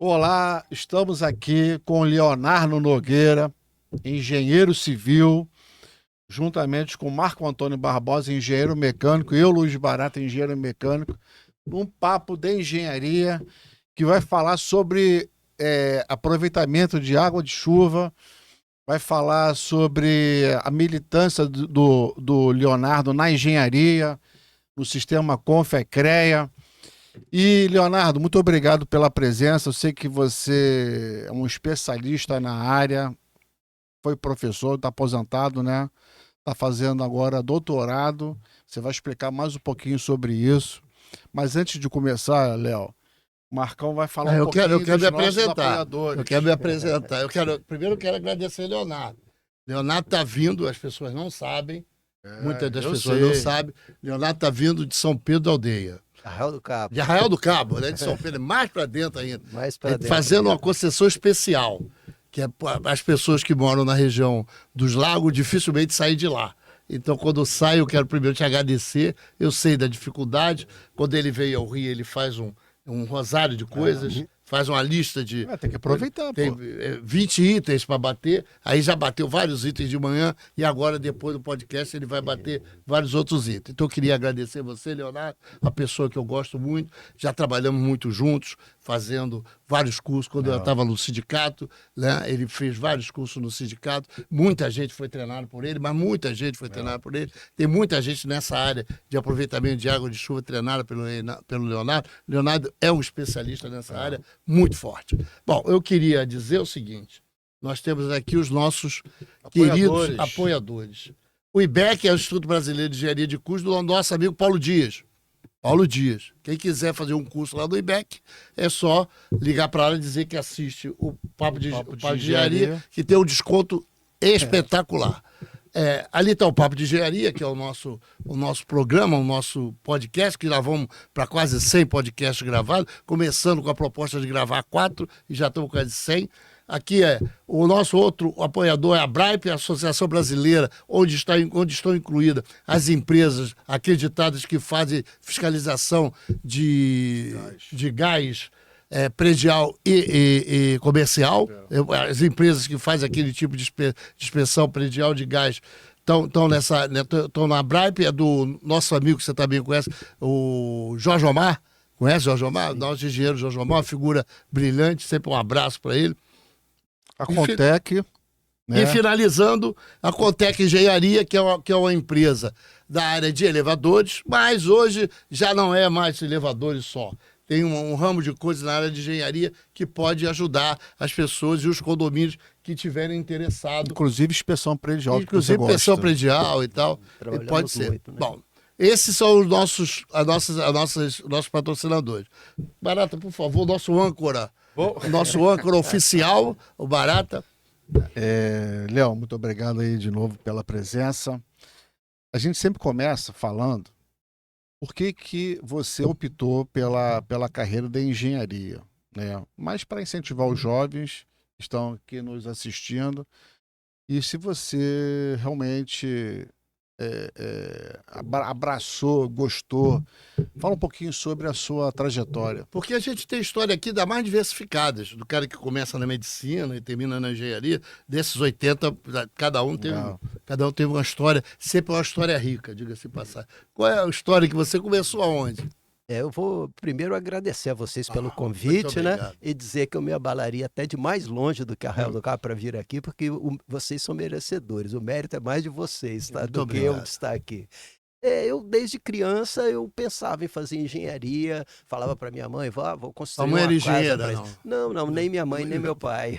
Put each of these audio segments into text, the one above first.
Olá, estamos aqui com Leonardo Nogueira, engenheiro civil, juntamente com Marco Antônio Barbosa, engenheiro mecânico, e eu, Luiz Barata, engenheiro mecânico, um papo de engenharia que vai falar sobre aproveitamento de água de chuva, vai falar sobre a militância do Leonardo na engenharia, no sistema Confecrea. E, Leonardo, muito obrigado pela presença. Eu sei que você é um especialista na área, foi professor, está aposentado, né? Está fazendo agora doutorado. Você vai explicar mais um pouquinho sobre isso. Mas antes de começar, Léo, o Marcão vai falar um Eu pouquinho quero dos me nossos apresentar. apoiadores. Eu quero me apresentar. Primeiro eu quero agradecer Leonardo. Leonardo está vindo, as pessoas não sabem, muitas das Eu pessoas não sei. sabem. Leonardo está vindo de São Pedro da Aldeia. Arraial do Cabo. De Arraial do Cabo, né? De São Pedro, mais para dentro ainda. Mais pra dentro. Fazendo uma concessão especial, que é as pessoas que moram na região dos lagos dificilmente saem de lá. Então, quando eu saio, eu quero primeiro te agradecer. Eu sei da dificuldade. Quando ele veio ao Rio, ele faz um rosário de coisas, faz uma lista de. Tem que aproveitar, Tem pô. 20 itens para bater. Aí já bateu vários itens de manhã e agora, depois do podcast, ele vai bater vários outros itens. Então, eu queria agradecer você, Leonardo, uma pessoa que eu gosto muito. Já trabalhamos muito juntos, fazendo vários cursos. Quando eu estava no sindicato, né, ele fez vários cursos no sindicato. Muita gente foi treinada por ele, mas muita gente foi treinada por ele. Tem muita gente nessa área de aproveitamento de água de chuva treinada pelo Leonardo. Leonardo é um especialista nessa área muito forte. Bom, eu queria dizer o seguinte: nós temos aqui os nossos queridos apoiadores. O IBEC é o Instituto Brasileiro de Engenharia de Curso do nosso amigo Paulo Dias. Paulo Dias. Quem quiser fazer um curso lá do IBEC, é só ligar para lá e dizer que assiste o Papo de Engenharia, que tem um desconto espetacular. Ali está o Papo de Engenharia, que é o nosso programa, o nosso podcast, que já vamos para quase 100 podcasts gravados, começando com a proposta de gravar 4 e já estamos quase 100. Aqui o nosso outro apoiador é a BRAIP, a Associação Brasileira, onde estão incluídas as empresas acreditadas que fazem fiscalização de gás predial e comercial. As empresas que fazem aquele tipo de inspeção predial de gás estão na BRAIP, é do nosso amigo que você também conhece, o Jorge Omar. Conhece o Jorge Omar? Nosso engenheiro Jorge Omar, uma figura brilhante, sempre um abraço para ele. A Contec. E finalizando, a Contec Engenharia, que é uma empresa da área de elevadores, mas hoje já não é mais elevadores só. Tem um ramo de coisas na área de engenharia que pode ajudar as pessoas e os condomínios que tiverem interessado. Inclusive inspeção predial. Inclusive inspeção predial e tal. Pode ser. Muito, né? Bom, esses são os nossos patrocinadores. Barata, por favor, nosso âncora oficial, o Barata. Léo, muito obrigado aí de novo pela presença. A gente sempre começa falando por que você optou pela carreira da engenharia, né? Mas para incentivar os jovens que estão aqui nos assistindo, e se você realmente abraçou, gostou, fala um pouquinho sobre a sua trajetória. Porque a gente tem história aqui das mais diversificadas, do cara que começa na medicina e termina na engenharia, desses 80, cada um teve uma história, sempre uma história rica, diga-se passar. Qual é a história que você começou aonde? Eu vou primeiro agradecer a vocês pelo convite, né? E dizer que eu me abalaria até de mais longe do que Arraial do Cabo para vir aqui, porque vocês são merecedores. O mérito é mais de vocês, tá? Do que eu de estar aqui. Eu, desde criança, eu pensava em fazer engenharia, falava para minha mãe, vou construir uma casa. Engenheira, não, nem minha mãe, nem meu pai.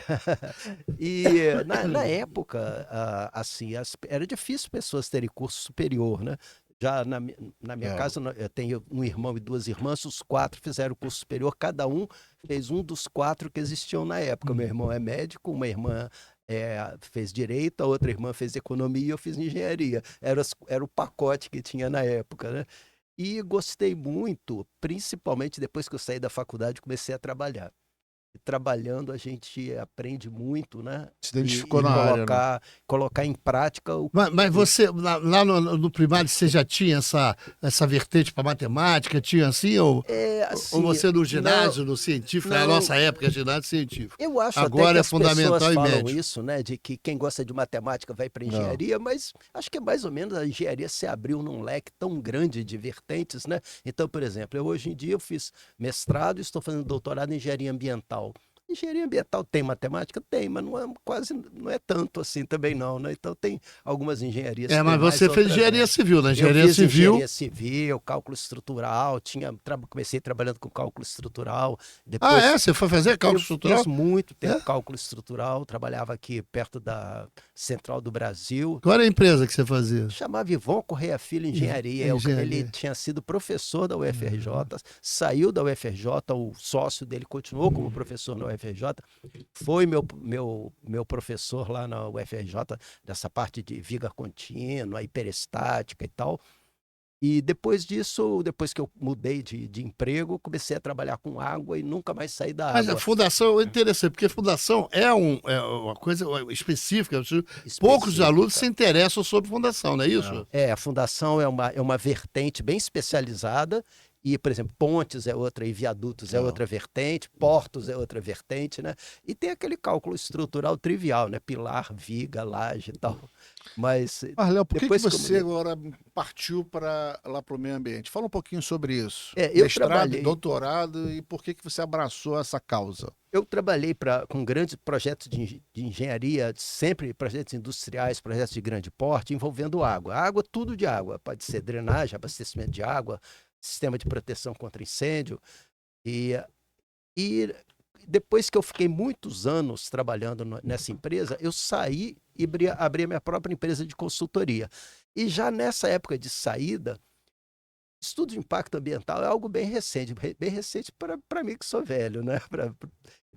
E na época, assim, era difícil pessoas terem curso superior, né? Já na minha casa, eu tenho um irmão e 2 irmãs, os 4 fizeram curso superior, cada um fez um dos 4 que existiam na época. Meu irmão é médico, uma irmã fez direito, a outra irmã fez economia e eu fiz engenharia. Era o pacote que tinha na época, né? E gostei muito, principalmente depois que eu saí da faculdade, comecei a trabalhar. trabalhando a gente aprende muito, né? Se identificou na área, né? Colocar em prática o Mas você, lá no primário, você já tinha essa vertente para matemática? Tinha assim? Ou assim, você no ginásio, no científico? Na não. nossa época, ginásio científico. Eu acho Agora até que é as pessoas fundamental e falam médio. isso, né? De que quem gosta de matemática vai para engenharia, mas acho que é mais ou menos a engenharia se abriu num leque tão grande de vertentes, né? Então, por exemplo, hoje em dia eu fiz mestrado e estou fazendo doutorado em engenharia ambiental. Engenharia ambiental tem matemática? Tem, mas não é não é tanto assim também não, né? Então tem algumas engenharias que Mas tem mais, você fez outras engenharia menos. civil, né? Eu Engenharia fiz civil. engenharia civil, cálculo estrutural, comecei trabalhando com cálculo estrutural, Ah, depois você foi fazer cálculo estrutural? fiz muito tempo É? cálculo estrutural, trabalhava aqui perto da Central do Brasil. Qual era a empresa que você fazia? Chamava Ivon Correia Filho Engenharia. Engenharia. Ele tinha sido professor da UFRJ, saiu da UFRJ, o sócio dele continuou como professor na UFRJ, foi meu professor lá na UFRJ, dessa parte de viga contínua, hiperestática e tal. E depois disso, depois que eu mudei de emprego, comecei a trabalhar com água e nunca mais saí da Mas a água. fundação é interessante, porque a fundação é uma coisa específica. Poucos alunos se interessam sobre fundação, não é isso? A fundação é uma vertente bem especializada. E, por exemplo, pontes é outra, e viadutos é outra vertente, portos é outra vertente, né? E tem aquele cálculo estrutural trivial, né? Pilar, viga, laje e tal. Mas, Léo, por que depois você agora partiu lá para o meio ambiente? Fala um pouquinho sobre isso. eu Mestrado, trabalhei... doutorado, e por que você abraçou essa causa? Eu trabalhei com grandes projetos de engenharia, sempre projetos industriais, projetos de grande porte, envolvendo água. Água, tudo de água. Pode ser drenagem, abastecimento de água, sistema de proteção contra incêndio. E depois que eu fiquei muitos anos trabalhando nessa empresa, eu saí e abri a minha própria empresa de consultoria. E já nessa época de saída, estudo de impacto ambiental é algo bem recente para mim que sou velho, né?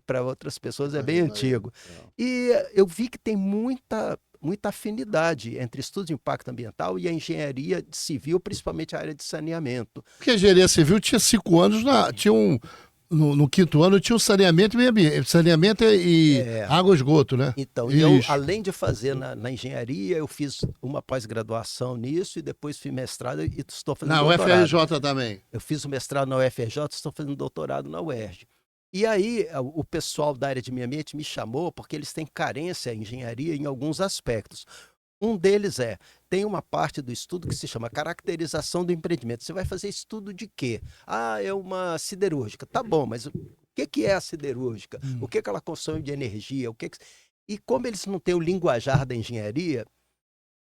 Para outras pessoas é bem antigo. E eu vi que tem muita afinidade entre estudo de impacto ambiental e a engenharia civil, principalmente a área de saneamento. Porque a engenharia civil tinha 5 anos, no quinto ano tinha o saneamento e meio ambiente. Saneamento e água e esgoto, né? Então, eu, além de fazer na engenharia, eu fiz uma pós-graduação nisso e depois fiz mestrado e estou fazendo doutorado. Na UFRJ também. Eu fiz o mestrado na UFRJ, estou fazendo doutorado na UERJ. E aí, o pessoal da área de meio ambiente me chamou porque eles têm carência em engenharia em alguns aspectos. Um deles tem uma parte do estudo que se chama caracterização do empreendimento. Você vai fazer estudo de quê? É uma siderúrgica. Tá bom, mas o que é a siderúrgica? O que ela consome de energia? E como eles não têm o linguajar da engenharia,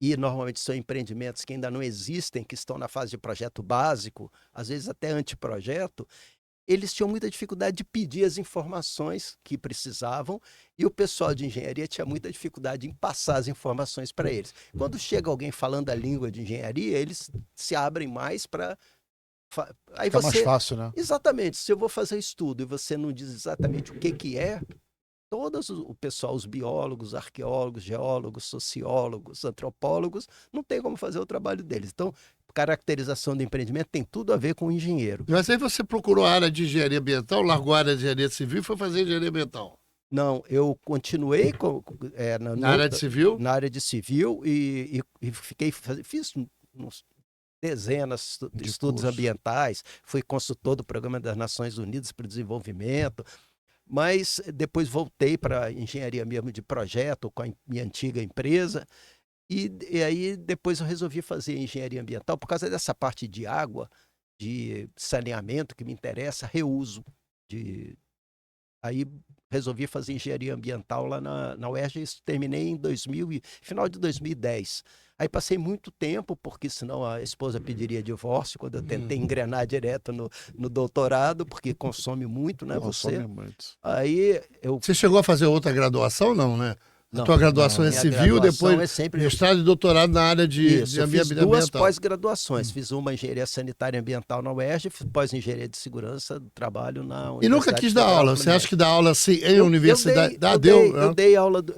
e normalmente são empreendimentos que ainda não existem, que estão na fase de projeto básico, às vezes até anteprojeto, eles tinham muita dificuldade de pedir as informações que precisavam e o pessoal de engenharia tinha muita dificuldade em passar as informações para eles. Quando chega alguém falando a língua de engenharia, eles se abrem mais para... Aí fica mais fácil, né? Exatamente. Se eu vou fazer estudo e você não diz exatamente o que é, o pessoal, os biólogos, arqueólogos, geólogos, sociólogos, antropólogos, não tem como fazer o trabalho deles. Então, caracterização do empreendimento tem tudo a ver com o engenheiro. Mas aí você procurou a área de engenharia ambiental, largou a área de engenharia civil e foi fazer engenharia ambiental? Não, eu continuei na área de civil? Na área de civil e fiz dezenas de estudos ambientais, fui consultor do Programa das Nações Unidas para o Desenvolvimento, mas depois voltei para a engenharia mesmo de projeto com a minha antiga empresa. E aí depois eu resolvi fazer engenharia ambiental por causa dessa parte de água, de saneamento que me interessa, reuso. Aí resolvi fazer engenharia ambiental lá na UERJ e terminei em final de 2010. Aí passei muito tempo, porque senão a esposa pediria divórcio, quando eu tentei engrenar direto no doutorado, porque consome muito, né? Consome muito. Aí Você chegou a fazer outra graduação, não, né? Não, a tua graduação é civil, depois mestrado e doutorado na área de ambiental. Fiz duas pós-graduações. Fiz uma engenharia sanitária e ambiental na UERJ, fiz pós-engenharia de segurança do trabalho na Universidade. E nunca quis dar aula? Você acha que dar aula assim, em universidade? Eu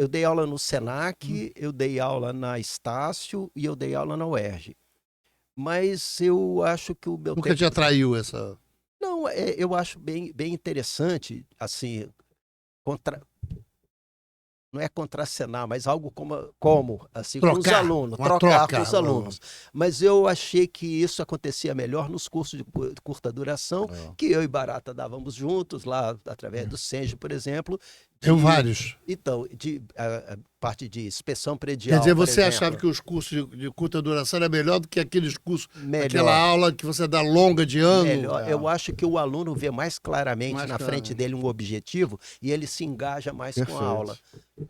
dei aula no Senac, eu dei aula na Estácio e eu dei aula na UERJ. Mas eu acho que o meu Nunca te atraiu essa... Não, eu acho bem interessante, assim... não é contracenar, mas algo como assim, com os Trocar, alunos, uma trocar troca, com os alunos. Mas eu achei que isso acontecia melhor nos cursos de curta duração, que eu e Barata dávamos juntos, lá através do Senjo, por exemplo. Tem vários. Então, a parte de inspeção predial, Quer dizer, por você exemplo. achava que os cursos de curta duração era melhor do que aqueles cursos, Melhor. aquela aula que você dá longa de ano? Melhor. Eu acho que o aluno vê mais claramente Mais na claramente. frente dele um objetivo e ele se engaja mais com Perfeito. a aula.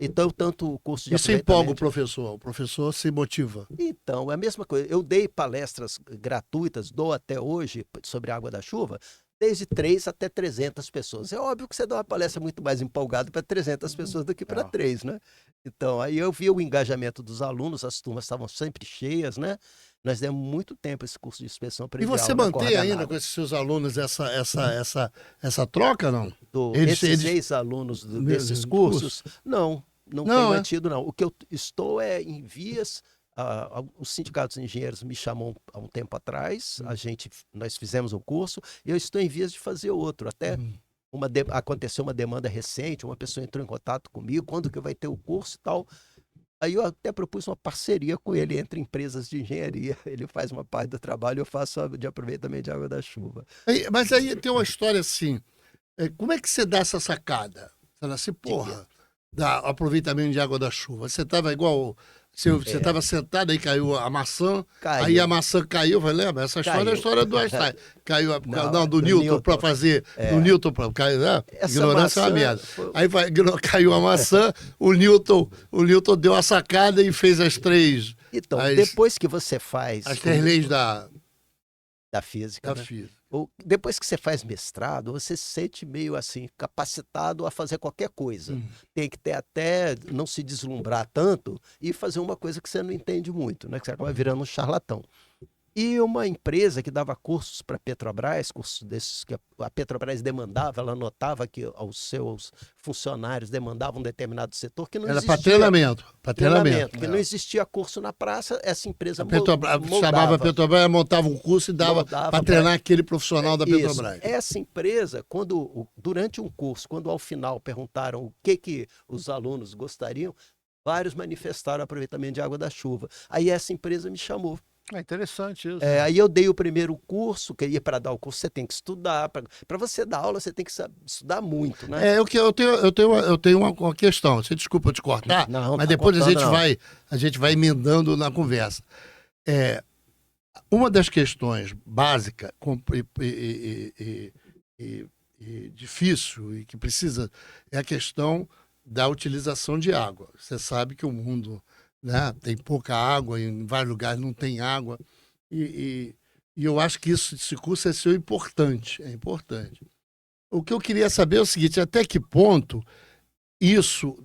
Então, tanto o curso de Isso empolga o aproveitamento... professor se motiva. Então, é a mesma coisa. Eu dei palestras gratuitas, dou até hoje, sobre a água da chuva, desde 3 até 300 pessoas. É óbvio que você dá uma palestra muito mais empolgada para 300 pessoas do que para 3, né? Então, aí eu vi o engajamento dos alunos, as turmas estavam sempre cheias, né? Nós demos muito tempo esse curso de inspeção E predial. você mantém ainda com esses seus alunos essa troca, não? Esses ex-alunos desses cursos, não tem mantido, não. O que eu estou é em vias. Os sindicatos de engenheiros me chamou há um tempo atrás, nós fizemos um curso, e eu estou em vias de fazer outro. Até aconteceu uma demanda recente, uma pessoa entrou em contato comigo, quando que vai ter o curso e tal. Aí eu até propus uma parceria com ele entre empresas de engenharia. Ele faz uma parte do trabalho, eu faço a de aproveitamento de água da chuva. Mas aí tem uma história assim, como é que você dá essa sacada? Você fala assim, porra, dá aproveitamento de água da chuva. Você estava igual... Você estava sentado, aí caiu a maçã, aí a maçã caiu, lembra? Essa história é a história do Einstein. Caiu do Newton para fazer. Do Newton para cair, né? Ignorância é uma merda. Aí caiu a maçã, o Newton deu a sacada e fez as três. Então, depois que você faz. As 3 leis da física. Física. Depois que você faz mestrado, você se sente meio assim, capacitado a fazer qualquer coisa. Tem que ter até não se deslumbrar tanto e fazer uma coisa que você não entende muito, né? Que você acaba virando um charlatão. E uma empresa que dava cursos para a Petrobras, cursos desses que a Petrobras demandava, ela notava que os seus funcionários demandavam um determinado setor que não existia. Era para treinamento. Que não existia curso na praça, essa empresa chamava a Petrobras, montava um curso e dava para treinar aquele profissional da Petrobras. Essa empresa, durante um curso, quando ao final perguntaram o que os alunos gostariam, vários manifestaram aproveitamento de água da chuva. Aí essa empresa me chamou. É interessante isso. Aí eu dei o primeiro curso, que para dar o curso você tem que estudar. Para você dar aula, você tem que estudar muito, né? Eu tenho uma questão. Você desculpa eu te cortar, mas depois a gente vai emendando na conversa. Uma das questões básicas e difícil e que precisa é a questão da utilização de água. Você sabe que o mundo... né? Tem pouca água, em vários lugares não tem água. E eu acho que esse curso é importante. É importante. O que eu queria saber é o seguinte, até que ponto isso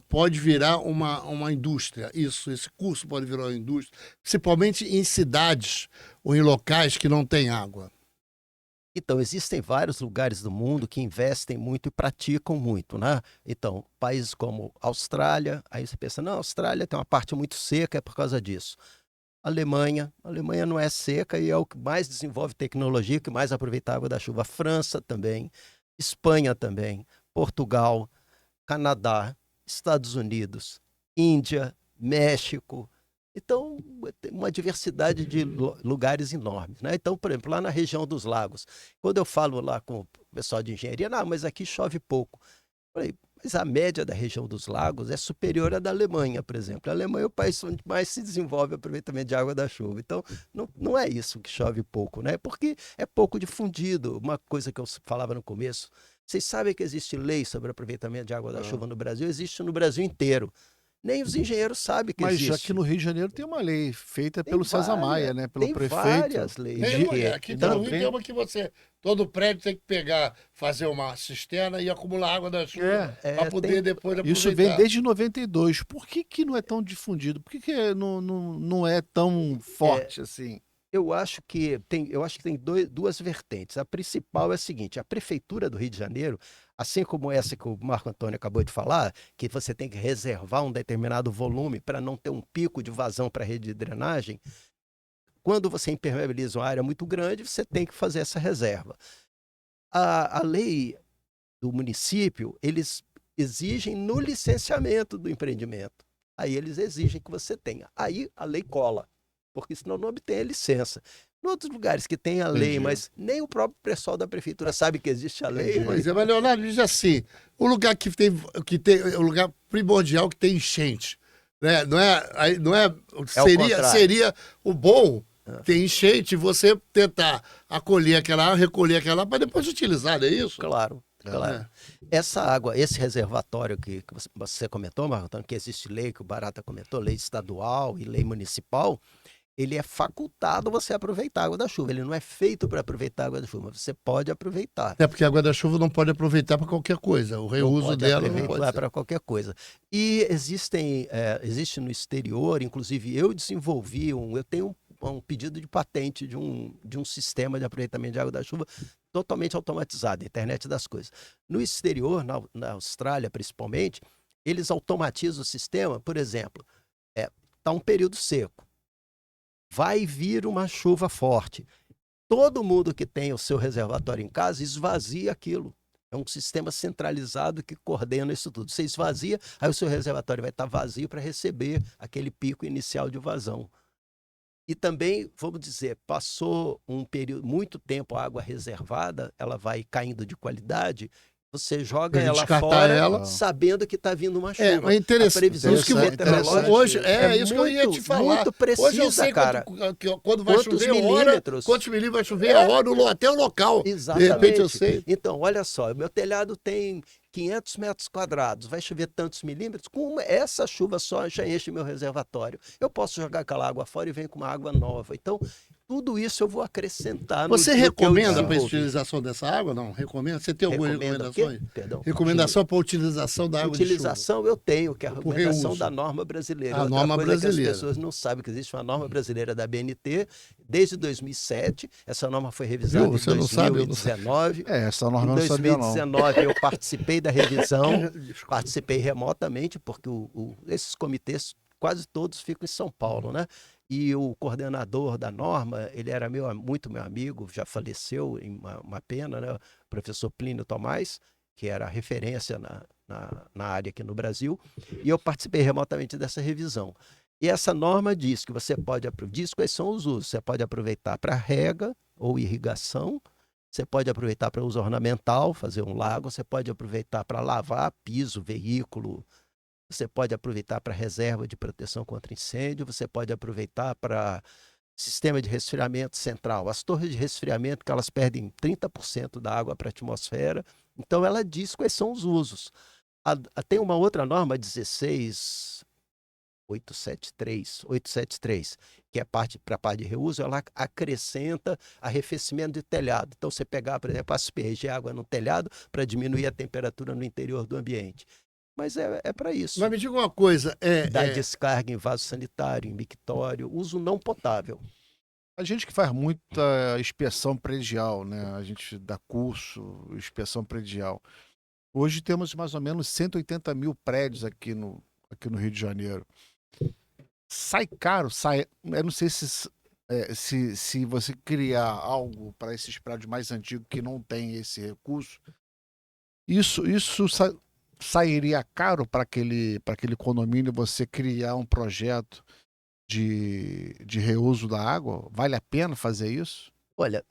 pode virar uma indústria? Esse curso pode virar uma indústria, principalmente em cidades ou em locais que não tem água. Então, existem vários lugares do mundo que investem muito e praticam muito, né? Então, países como Austrália, aí você pensa, não, a Austrália tem uma parte muito seca, é por causa disso. A Alemanha não é seca e é o que mais desenvolve tecnologia, que mais aproveita a água da chuva. França também, Espanha também, Portugal, Canadá, Estados Unidos, Índia, México. Então, tem uma diversidade de lugares enormes, né? Então, por exemplo, lá na região dos lagos, quando eu falo lá com o pessoal de engenharia, não, mas aqui chove pouco. Eu falei, mas a média da região dos lagos é superior à da Alemanha, por exemplo. A Alemanha é o país onde mais se desenvolve o aproveitamento de água da chuva. Então, não é isso que chove pouco, né? Porque é pouco difundido. Uma coisa que eu falava no começo, vocês sabem que existe lei sobre aproveitamento de água da chuva no Brasil? Existe no Brasil inteiro. Nem os engenheiros sabem que existe. Mas aqui no Rio de Janeiro tem uma lei feita pelo César Maia, né? Pelo prefeito. Tem várias leis. Aqui no Rio tem uma que todo prédio tem que fazer uma cisterna e acumular água da chuva para poder depois aproveitar. Isso vem desde 92. Por que não é tão difundido? Por que não é tão forte assim? Eu acho que tem duas vertentes. A principal é a seguinte, a Prefeitura do Rio de Janeiro, assim como essa que o Marco Antônio acabou de falar, que você tem que reservar um determinado volume para não ter um pico de vazão para a rede de drenagem, quando você impermeabiliza uma área muito grande, você tem que fazer essa reserva. A lei do município, eles exigem no licenciamento do empreendimento. Aí eles exigem que você tenha. Aí a lei cola, porque senão não obtém a licença. Em outros lugares que tem a lei, mas nem o próprio pessoal da prefeitura sabe que existe a lei. Pois é, mas Leonardo diz assim, o lugar que tem o lugar primordial que tem enchente, né? Seria o bom ter enchente e você tentar acolher aquela água, recolher aquela água para depois utilizar, não é isso? Claro. Claro. Essa água, esse reservatório que você comentou, Marco Antônio, que existe lei, que o Barata comentou, lei estadual e lei municipal, ele é facultado você aproveitar a água da chuva. Ele não é feito para aproveitar a água da chuva, mas você pode aproveitar. Até porque a água da chuva não pode aproveitar para qualquer coisa. O reuso dela não pode ser para qualquer coisa. E existe no exterior, inclusive eu desenvolvi eu tenho um pedido de patente de um sistema de aproveitamento de água da chuva totalmente automatizado, internet das coisas. No exterior, na Austrália principalmente, eles automatizam o sistema, por exemplo, está um período seco. Vai vir uma chuva forte. Todo mundo que tem o seu reservatório em casa esvazia aquilo. É um sistema centralizado que coordena isso tudo. Você esvazia, aí o seu reservatório vai estar vazio para receber aquele pico inicial de vazão. E também, vamos dizer, passou um período, muito tempo a água reservada, ela vai caindo de qualidade, você joga ela fora sabendo que está vindo uma chuva. É interessante. A previsão meteorológica hoje isso que eu ia te falar. Muito precisa, hoje eu sei cara. Quando vai chover, quantos milímetros vai chover, a hora, até o local. Exatamente. De repente eu sei. Então, olha só, meu telhado tem 500 metros quadrados, vai chover tantos milímetros, com essa chuva só já enche meu reservatório. Eu posso jogar aquela água fora e vem com uma água nova. Então, tudo isso eu vou acrescentar no Você recomenda para a utilização dessa água? Não, recomenda? Você tem alguma recomendação? Recomendação para a utilização da água de chuva? Utilização eu tenho, que é a recomendação da norma brasileira. A norma brasileira. Que as pessoas não sabem que existe uma norma brasileira da BNT desde 2007. Essa norma foi revisada em 2019. Essa norma em 2019 eu participei da revisão, participei remotamente, porque esses comitês quase todos ficam em São Paulo, né? E o coordenador da norma, ele era muito meu amigo, já faleceu, uma pena, né? O professor Plínio Tomás, que era referência na área aqui no Brasil, e eu participei remotamente dessa revisão. E essa norma diz que você diz quais são os usos, você pode aproveitar para rega ou irrigação, você pode aproveitar para uso ornamental, fazer um lago, você pode aproveitar para lavar piso, veículo, você pode aproveitar para reserva de proteção contra incêndio, você pode aproveitar para sistema de resfriamento central. As torres de resfriamento, que elas perdem 30% da água para a atmosfera, então ela diz quais são os usos. Tem uma outra norma, 16873, que é para a parte de reuso, ela acrescenta arrefecimento de telhado. Então, você pegar, por exemplo, aspergir água no telhado para diminuir a temperatura no interior do ambiente. Mas é para isso. Mas me diga uma coisa. Dá descarga em vaso sanitário, em mictório, uso não potável. A gente que faz muita inspeção predial, né? A gente dá curso, inspeção predial. Hoje temos mais ou menos 180 mil prédios aqui no Rio de Janeiro. Sai caro, eu não sei se você criar algo para esses prédios mais antigos que não tem esse recurso, isso sairia caro para aquele condomínio você criar um projeto de reuso da água? Vale a pena fazer isso? Olha,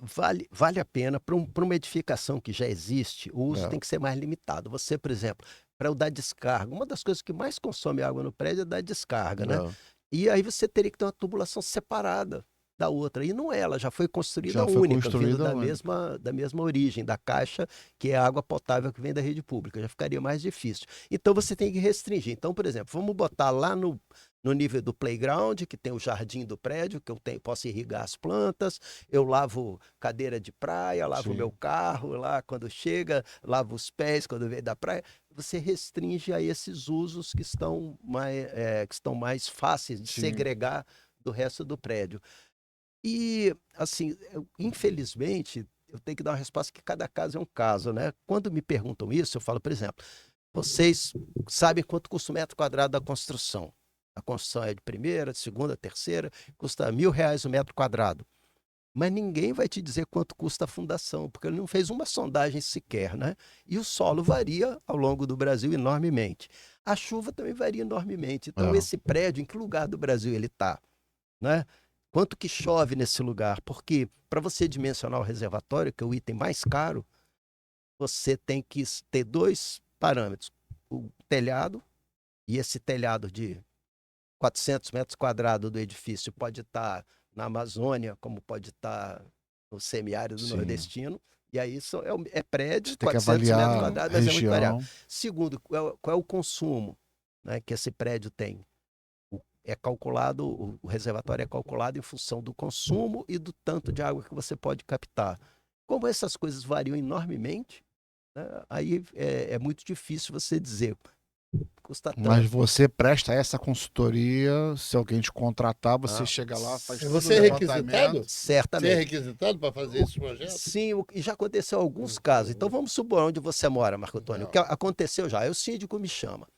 vale a pena. Para uma edificação que já existe, o uso tem que ser mais limitado. Você, por exemplo, para eu dar descarga, uma das coisas que mais consome água no prédio é dar descarga, né? E aí você teria que ter uma tubulação separada da outra. E não é, ela já foi construída única, vindo da mesma origem, da caixa, que é a água potável que vem da rede pública. Já ficaria mais difícil. Então você tem que restringir. Então, por exemplo, vamos botar lá no nível do playground, que tem o jardim do prédio, que eu posso irrigar as plantas, eu lavo cadeira de praia, lavo meu carro lá quando chega, lavo os pés quando vem da praia. Você restringe a esses usos que estão mais fáceis de segregar do resto do prédio. E, assim, infelizmente, eu tenho que dar uma resposta que cada caso é um caso, né? Quando me perguntam isso, eu falo, por exemplo, vocês sabem quanto custa o metro quadrado da construção? A construção é de primeira, de segunda, terceira, custa R$1.000 o metro quadrado. mas ninguém vai te dizer quanto custa a fundação, porque ele não fez uma sondagem sequer, né? E o solo varia ao longo do Brasil enormemente. A chuva também varia enormemente. Então, esse prédio, em que lugar do Brasil ele está, né? Quanto que chove nesse lugar? Porque para você dimensionar o reservatório, que é o item mais caro, você tem que ter 2 parâmetros. O telhado, e esse telhado de 400 metros quadrados do edifício pode estar na Amazônia, como pode estar no semiárido nordestino, e aí é prédio, Você tem que 400 metros avaliar quadrados, a mas é muito variável. região. Segundo, qual é o consumo, né, que esse prédio tem? É calculado, o reservatório é calculado em função do consumo e do tanto de água que você pode captar. Como essas coisas variam enormemente, né, aí é muito difícil você dizer, custa tanto. Mas você presta essa consultoria, se alguém te contratar, você chega lá, faz tudo Você é o requisitado? levantamento. Você é Certamente. requisitado para fazer esse projeto? Sim, e já aconteceu alguns casos. Então vamos supor onde você mora, Marco Antônio. O que aconteceu já? Aí o síndico me chama.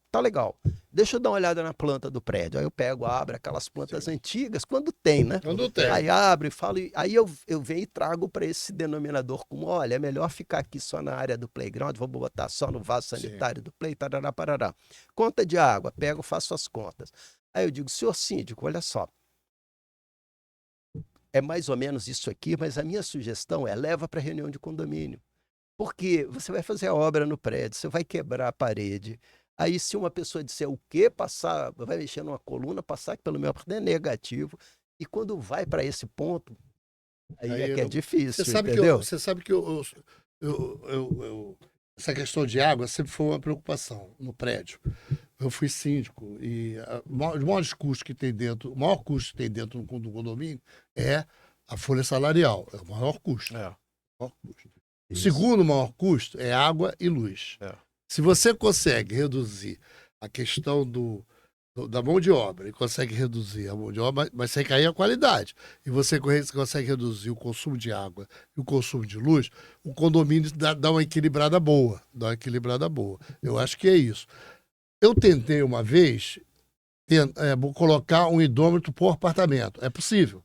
Tá legal. Deixa eu dar uma olhada na planta do prédio. Aí eu pego, abro aquelas plantas antigas, quando tem, né? Quando tem. Aí abro e falo, aí eu venho e trago para esse denominador como, olha, é melhor ficar aqui só na área do playground, vou botar só no vaso sanitário do play, tarará, parará. Conta de água, pego, faço as contas. Aí eu digo, senhor síndico, olha só, é mais ou menos isso aqui, mas a minha sugestão é leva para reunião de condomínio. Porque você vai fazer a obra no prédio, você vai quebrar a parede. Aí, se uma pessoa disser o quê, passar, vai mexer numa coluna, passar pelo meu apartamento é negativo. E quando vai para esse ponto, aí é que é difícil, entendeu? Você sabe que essa questão de água sempre foi uma preocupação no prédio. Eu fui síndico e os maiores custos que tem dentro, o maior custo que tem dentro do condomínio é a folha salarial. É o maior custo. É. O maior custo. O segundo maior custo é água e luz. É. Se você consegue reduzir a questão da mão de obra e consegue reduzir a mão de obra, mas sem cair a qualidade, e você consegue reduzir o consumo de água e o consumo de luz, o condomínio dá uma equilibrada boa. Dá uma equilibrada boa. Eu acho que é isso. Eu tentei uma vez colocar um hidrômetro por apartamento. É possível.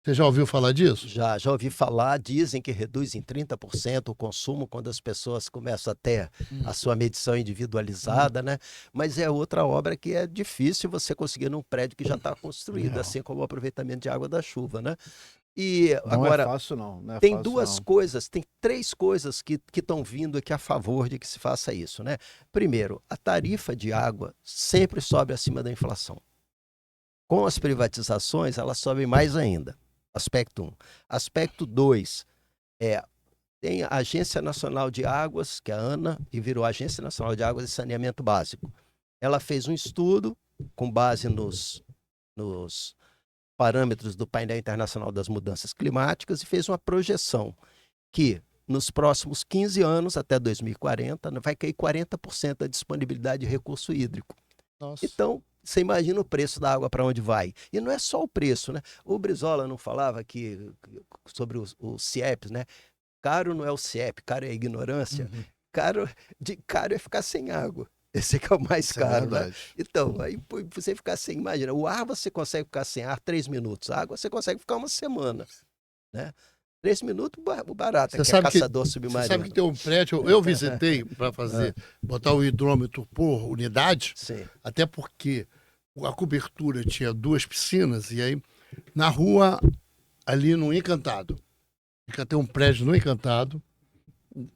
Você já ouviu falar disso? Já ouvi falar, dizem que reduz em 30% o consumo quando as pessoas começam a ter a sua medição individualizada, né? Mas é outra obra que é difícil você conseguir num prédio que já está construído, assim como o aproveitamento de água da chuva, né? E Não agora, é fácil, não. Não é tem fácil, duas não. coisas, tem 3 coisas que estão vindo aqui a favor de que se faça isso, né? Primeiro, a tarifa de água sempre sobe acima da inflação. Com as privatizações, elas sobem mais ainda. Aspecto 1. Aspecto 2, tem a Agência Nacional de Águas, que é a ANA, e virou Agência Nacional de Águas e Saneamento Básico. Ela fez um estudo com base nos parâmetros do Painel Internacional das Mudanças Climáticas e fez uma projeção que nos próximos 15 anos, até 2040, vai cair 40% da disponibilidade de recurso hídrico. Nossa. Então, você imagina o preço da água para onde vai. E não é só o preço, né? O Brizola não falava sobre os CIEPs, né? Caro não é o CIEP, caro é a ignorância. Caro é ficar sem água. Esse que é o mais caro, né? Então, aí você ficar sem, imagina, o ar você consegue ficar sem ar 3 minutos, a água você consegue ficar uma semana, né? 3 minutos, barato, que é caçador submarino. Você sabe que tem um prédio, eu visitei para botar o hidrômetro por unidade, Sim. até porque a cobertura tinha 2 piscinas, e aí na rua, ali no Encantado, tem um prédio no Encantado,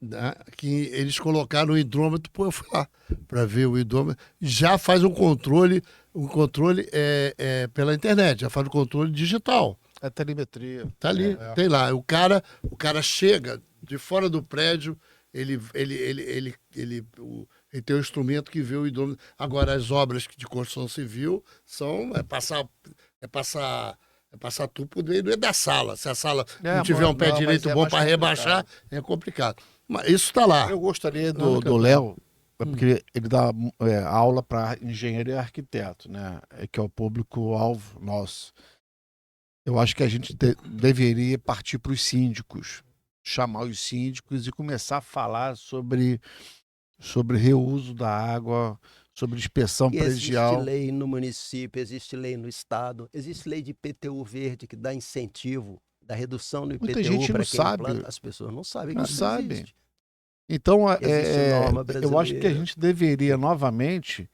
né, que eles colocaram o hidrômetro, eu fui lá para ver o hidrômetro, já faz um controle pela internet, já faz o controle digital. É telemetria. Tá ali, tem lá. O cara chega de fora do prédio, ele tem um instrumento que vê o hidrômetro. Agora, as obras de construção civil é passar tudo por dentro da sala. Se a sala não tiver um pé direito bom para rebaixar, é complicado. Mas isso está lá. Eu gostaria do Léo, porque ele dá aula para engenheiro e arquiteto, né? Que é o público-alvo nosso. Eu acho que a gente deveria partir para os síndicos, chamar os síndicos e começar a falar sobre reuso da água, sobre inspeção predial. Existe lei no município, existe lei no estado, existe lei de IPTU verde que dá incentivo da redução no Muita IPTU gente para não quem sabe. implanta, as pessoas não sabem que Não isso sabem. existe. Então, Existe norma eu acho que a brasileira. gente deveria novamente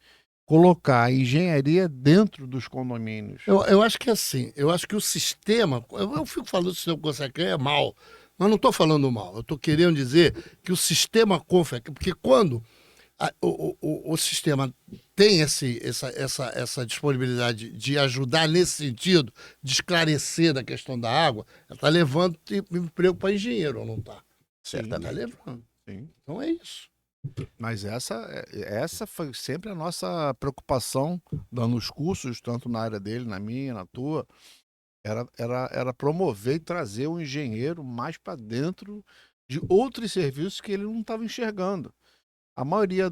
colocar a engenharia dentro dos condomínios. Eu acho que é assim, eu acho que o sistema, eu fico falando do sistema Consecran é mal, mas não estou falando mal, eu estou querendo dizer que o sistema Consecran, porque quando o sistema tem essa disponibilidade de ajudar nesse sentido, de esclarecer da questão da água, ela está levando emprego para engenheiro, ou não está? Certamente. Está levando. Sim. Então é isso. Mas essa foi sempre a nossa preocupação, dando os cursos, tanto na área dele, na minha, na tua, era promover e trazer o engenheiro mais para dentro de outros serviços que ele não estava enxergando. A maioria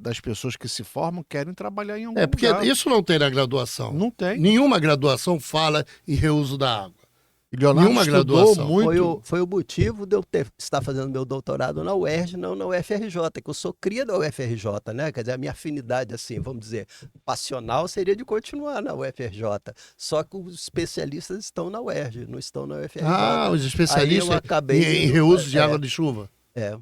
das pessoas que se formam querem trabalhar em algum Porque lugar. isso não tem na graduação. Não tem. Nenhuma graduação fala em reuso da água. E Leonardo Nenhuma estudou graduação. muito. Foi o motivo de eu estar fazendo meu doutorado na UERJ, não na UFRJ, que eu sou cria da UFRJ, né? Quer dizer, a minha afinidade, assim, vamos dizer, passional seria de continuar na UFRJ. Só que os especialistas estão na UERJ, não estão na UFRJ. Ah, os Aí eu especialistas acabei em indo- reuso de é, água de chuva. É.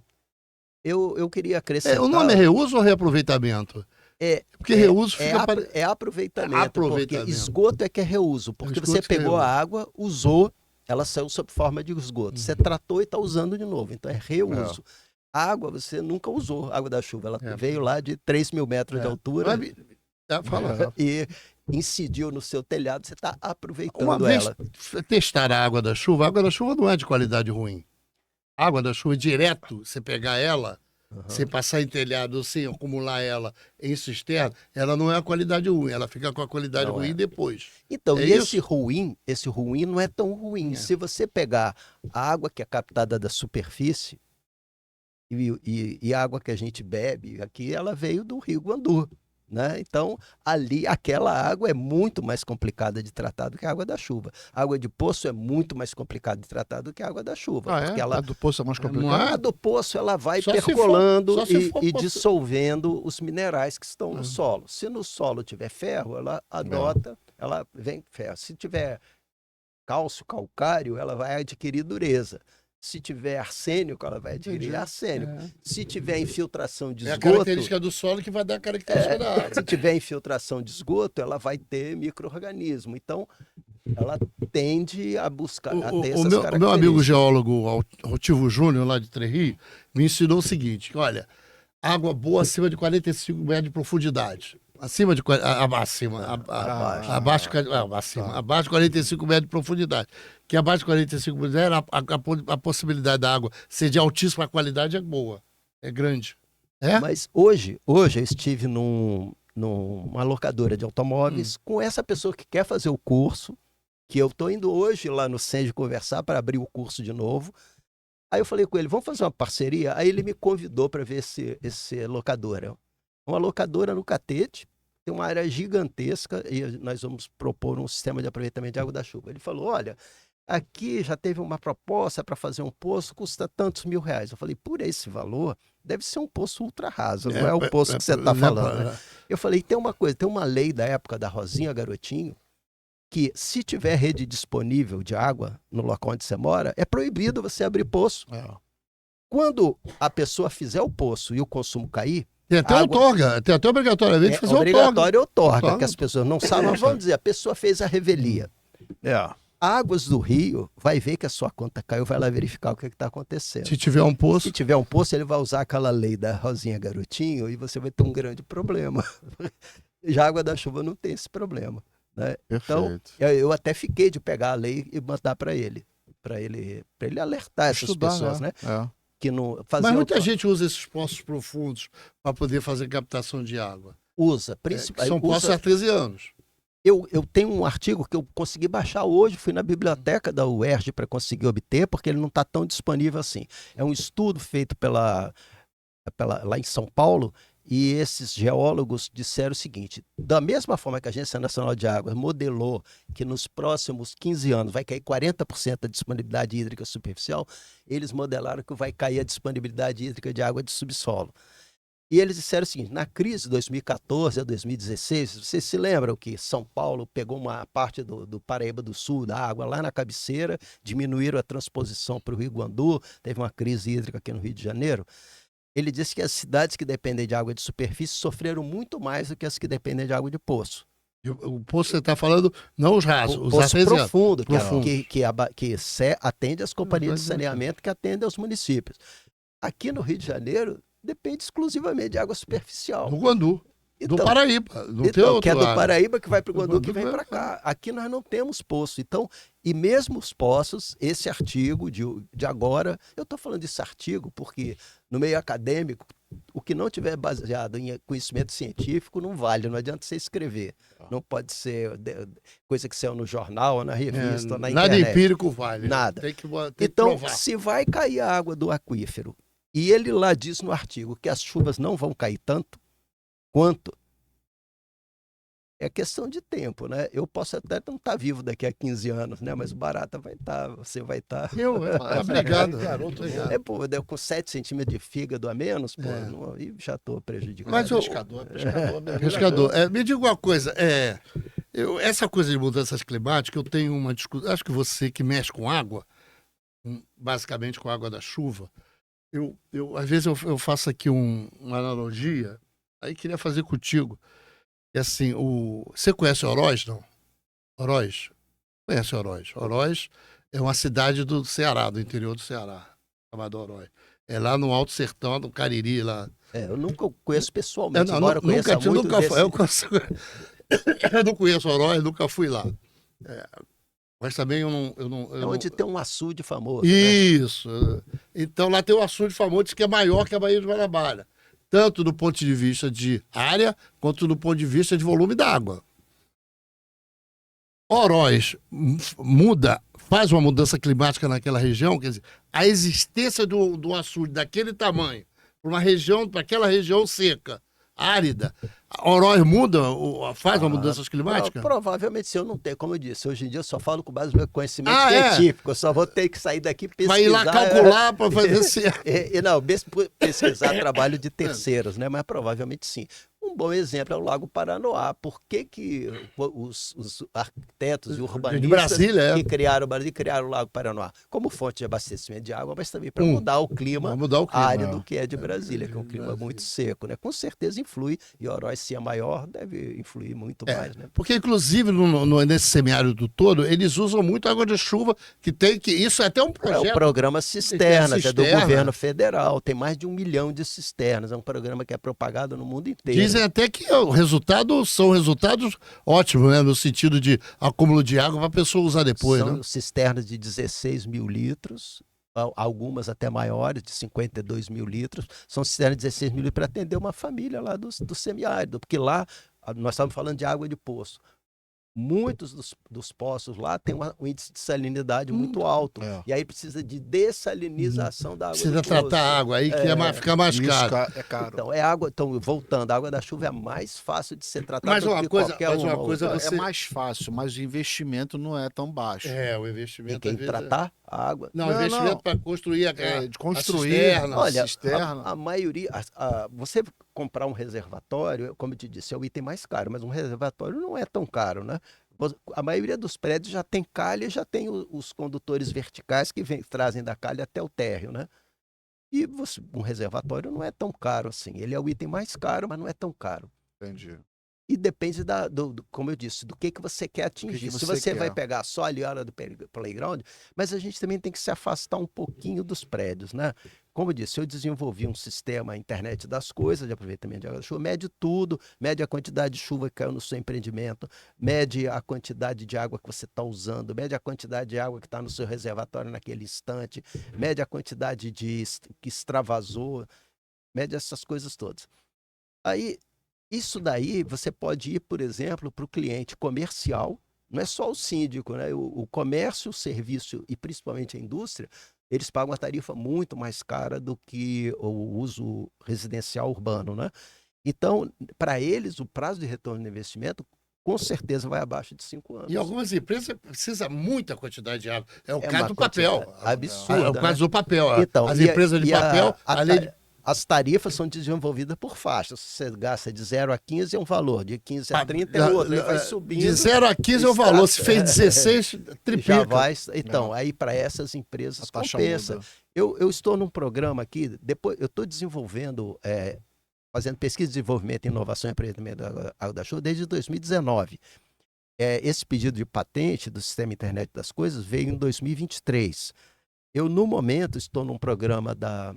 Eu queria acrescentar. O nome é reuso ou reaproveitamento? É, Porque reuso fica é aproveitamento, aproveitamento. porque esgoto é que é reuso, porque Esgoto você que é pegou a reuso. água, usou, ela saiu sob forma de esgoto, você tratou e está usando de novo, então é reuso. A água você nunca usou, a água da chuva, ela veio lá de 3.000 metros de altura Fala. e incidiu no seu telhado, você está aproveitando Uma vez ela. testar a água da chuva não é de qualidade ruim. A água da chuva direto, você pegar ela, você passar em telhado, sem acumular ela em cisterna, ela não é a qualidade ruim, ela fica com a qualidade Não ruim é. Depois. Então, É e isso? esse ruim não é tão ruim. É. Se você pegar a água que é captada da superfície e a água que a gente bebe aqui, ela veio do Rio Guandu, né? Então, ali, aquela água é muito mais complicada de tratar do que a água da chuva. A água de poço é muito mais complicada de tratar do que a água da chuva, porque A do poço é mais Não complicada? a do poço ela vai Só se percolando for- só se for e pra- dissolvendo os minerais que estão no solo. Se no solo tiver ferro, ela adota, ela vem ferro. Se tiver cálcio, calcário, ela vai adquirir dureza. Se tiver arsênico, ela vai adquirir arsênico. Se tiver infiltração de É a esgoto, característica do solo que vai dar a característica da água. se tiver infiltração de esgoto, ela vai ter micro-organismo. Então, ela tende a buscar a ter essas O meu amigo características. geólogo Altivo Júnior, lá de Trerri, me ensinou o seguinte: que, olha, água boa acima de 45 metros de profundidade. Acima de abaixo de 45 metros de profundidade. Que abaixo de 45 metros a possibilidade da água ser de altíssima qualidade é boa, é grande. É? Mas hoje eu estive numa locadora de automóveis com essa pessoa que quer fazer o curso, que eu estou indo hoje lá no Senge conversar para abrir o curso de novo. Aí eu falei com ele, vamos fazer uma parceria? Aí ele me convidou para ver esse locadora. Uma locadora no Catete, tem uma área gigantesca e nós vamos propor um sistema de aproveitamento de água da chuva. Ele falou, olha, aqui já teve uma proposta para fazer um poço, custa tantos R$1.000. Eu falei, por esse valor, deve ser um poço ultra raso, não é o poço que você está falando. Né? Eu falei, tem uma coisa, tem uma lei da época da Rosinha Garotinho, que se tiver rede disponível de água no local onde você mora, é proibido você abrir poço. Quando a pessoa fizer o poço e o consumo cair, tem até outorga, tem até obrigatoriamente fazer obrigatório outorga, que as pessoas não sabem, mas vamos dizer, a pessoa fez a revelia. Águas do Rio vai ver que a sua conta caiu, vai lá verificar o que está acontecendo. Se tiver um poço. Se tiver um poço, ele vai usar aquela lei da Rosinha Garotinho e você vai ter um grande problema. Já a água da chuva não tem esse problema. Né? Então, eu até fiquei de pegar a lei e mandar para ele alertar essas pessoas, né? Que não Mas muita gente usa esses poços profundos para poder fazer captação de água. Usa, principalmente. São poços artesianos. Eu tenho um artigo que eu consegui baixar hoje, fui na biblioteca da UERJ para conseguir obter, porque ele não está tão disponível assim. É um estudo feito lá em São Paulo, e esses geólogos disseram o seguinte, da mesma forma que a Agência Nacional de Águas modelou que nos próximos 15 anos vai cair 40% da disponibilidade hídrica superficial, eles modelaram que vai cair a disponibilidade hídrica de água de subsolo. E eles disseram o seguinte: na crise de 2014 a 2016, vocês se lembram que São Paulo pegou uma parte do Paraíba do Sul, da água lá na cabeceira, diminuíram a transposição para o Rio Guandu, teve uma crise hídrica aqui no Rio de Janeiro. Ele disse que as cidades que dependem de água de superfície sofreram muito mais do que as que dependem de água de poço. O poço você está falando, não os rasos, os Poço artesianos. profundo, Profundo. que atende as companhias de saneamento, que atendem aos municípios. Aqui no Rio de Janeiro, depende exclusivamente de água superficial. Do Guandu, do Paraíba. Não tem Então, outro que é do água. Paraíba que vai para o Guandu, que Guandu vem vai para cá. Aqui nós não temos poço. Então, e mesmo os poços, esse artigo de agora, eu estou falando desse artigo porque no meio acadêmico, o que não tiver baseado em conhecimento científico não vale, não adianta você escrever. Não pode ser coisa que saiu no jornal, ou na revista, ou na Nada internet. empírico vale. Nada. Tem que Então, provar. se vai cair a água do aquífero, e ele lá diz no artigo que as chuvas não vão cair tanto quanto, é questão de tempo, né? Eu posso até não estar vivo daqui a 15 anos, né? Mas o Barata vai estar, você vai estar. Obrigado, garoto. Pô, eu com 7 centímetros de fígado a menos, pô, e já estou prejudicado. Mas pescador. Me diga uma coisa, essa coisa de mudanças climáticas, eu tenho uma discussão, acho que você que mexe com água, basicamente com a água da chuva, às vezes eu faço aqui uma analogia, aí queria fazer contigo. É assim, você conhece Oroz, não? Oroz? Conhece Oroz? Oroz é uma cidade do Ceará, do interior do Ceará, chamada Oroz. É lá no Alto Sertão, do Cariri, lá. Eu nunca conheço pessoalmente, embora eu conheça muito nunca desse... eu não conheço Oroz, nunca fui lá. Mas também eu não... É onde tem um açude famoso. Isso. Né? Então lá tem um açude famoso que é maior que a Baía de Guanabara. Tanto do ponto de vista de área, quanto do ponto de vista de volume d'água. Oroz faz uma mudança climática naquela região, quer dizer, a existência do açude daquele tamanho, para aquela região seca, árida, Oroz faz uma mudança climática? Provavelmente, se eu não tenho, como eu disse, hoje em dia eu só falo com base no meu conhecimento científico, eu só vou ter que sair daqui pesquisar. Vai ir lá calcular para fazer certo. Não, pesquisar trabalho de terceiros, né? Mas provavelmente sim. Um bom exemplo é o Lago Paranoá. Por que os arquitetos e urbanistas que criaram o Brasil criaram o Lago Paranoá? Como fonte de abastecimento de água, mas também para mudar o clima árido que é de Brasília, que é um clima muito seco, né? Com certeza influi, e Oroz, se é maior, deve influir muito mais, né? Porque, inclusive, nesse semiárido todo, eles usam muito água de chuva, isso é até um projeto. É o programa Cisternas, é do governo federal, tem mais de 1 milhão de cisternas, é um programa que é propagado no mundo inteiro. Dizem até que são resultados ótimos, né? No sentido de acúmulo de água para a pessoa usar depois. São né? cisternas de 16 mil litros, algumas até maiores, de 52 mil litros. São cisternas de 16 mil litros para atender uma família lá do semiárido, porque lá nós estamos falando de água de poço. Muitos dos poços lá têm um índice de salinidade muito alto. E aí precisa de dessalinização da água. Precisa tratar a água aí, que fica mais caro. É caro. Então, voltando, a água da chuva é mais fácil de ser tratada do que qualquer outra. É mais fácil, mas o investimento não é tão baixo. O investimento... Tem que tratar a água. Não, o investimento para construir de construir a cisterna. A maioria... você comprar um reservatório, como eu te disse, é o item mais caro, mas um reservatório não é tão caro, né? A maioria dos prédios já tem calha e já tem os condutores verticais que trazem da calha até o térreo, né? E um reservatório não é tão caro assim. Ele é o item mais caro, mas não é tão caro. Entendi. E depende, como eu disse, do que você quer atingir. Se você vai pegar só ali a área do playground, mas a gente também tem que se afastar um pouquinho dos prédios, né? Como eu disse, eu desenvolvi um sistema internet das coisas, de aproveitamento de água da chuva, mede tudo, mede a quantidade de chuva que caiu no seu empreendimento, mede a quantidade de água que você está usando, mede a quantidade de água que está no seu reservatório naquele instante, mede a quantidade que extravasou, mede essas coisas todas. Aí, isso daí você pode ir, por exemplo, para o cliente comercial, não é só o síndico, né? O comércio, o serviço e principalmente a indústria, eles pagam uma tarifa muito mais cara do que o uso residencial urbano, né? Então, para eles, o prazo de retorno do investimento com certeza vai abaixo de 5 anos. E algumas empresas precisam muita quantidade de água. É o caso do papel. Absurdo. É o caso do papel. Então, as empresas de papel, a lei de... As tarifas são desenvolvidas por faixas. Você gasta de 0 a 15 é um valor, de 15 a 30 é outro, aí vai subindo. De 0 a 15 é o valor, se fez 16, triplica. Já vai. Então, aí para essas empresas compensa. Eu estou num programa aqui, depois eu estou desenvolvendo, fazendo pesquisa, desenvolvimento, inovação e empreendimento da Água da Chuva desde 2019. Esse pedido de patente do Sistema Internet das Coisas veio em 2023. Eu, no momento, estou num programa da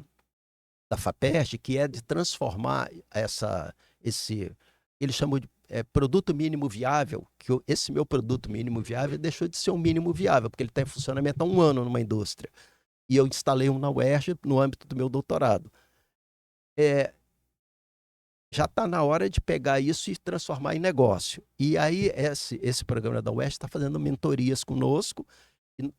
FAPERJ, que é de transformar eles chamam de produto mínimo viável, que esse meu produto mínimo viável deixou de ser um mínimo viável, porque ele está em funcionamento há 1 ano numa indústria. E eu instalei um na UERJ no âmbito do meu doutorado. Já está na hora de pegar isso e transformar em negócio. E aí esse programa da UERJ está fazendo mentorias conosco,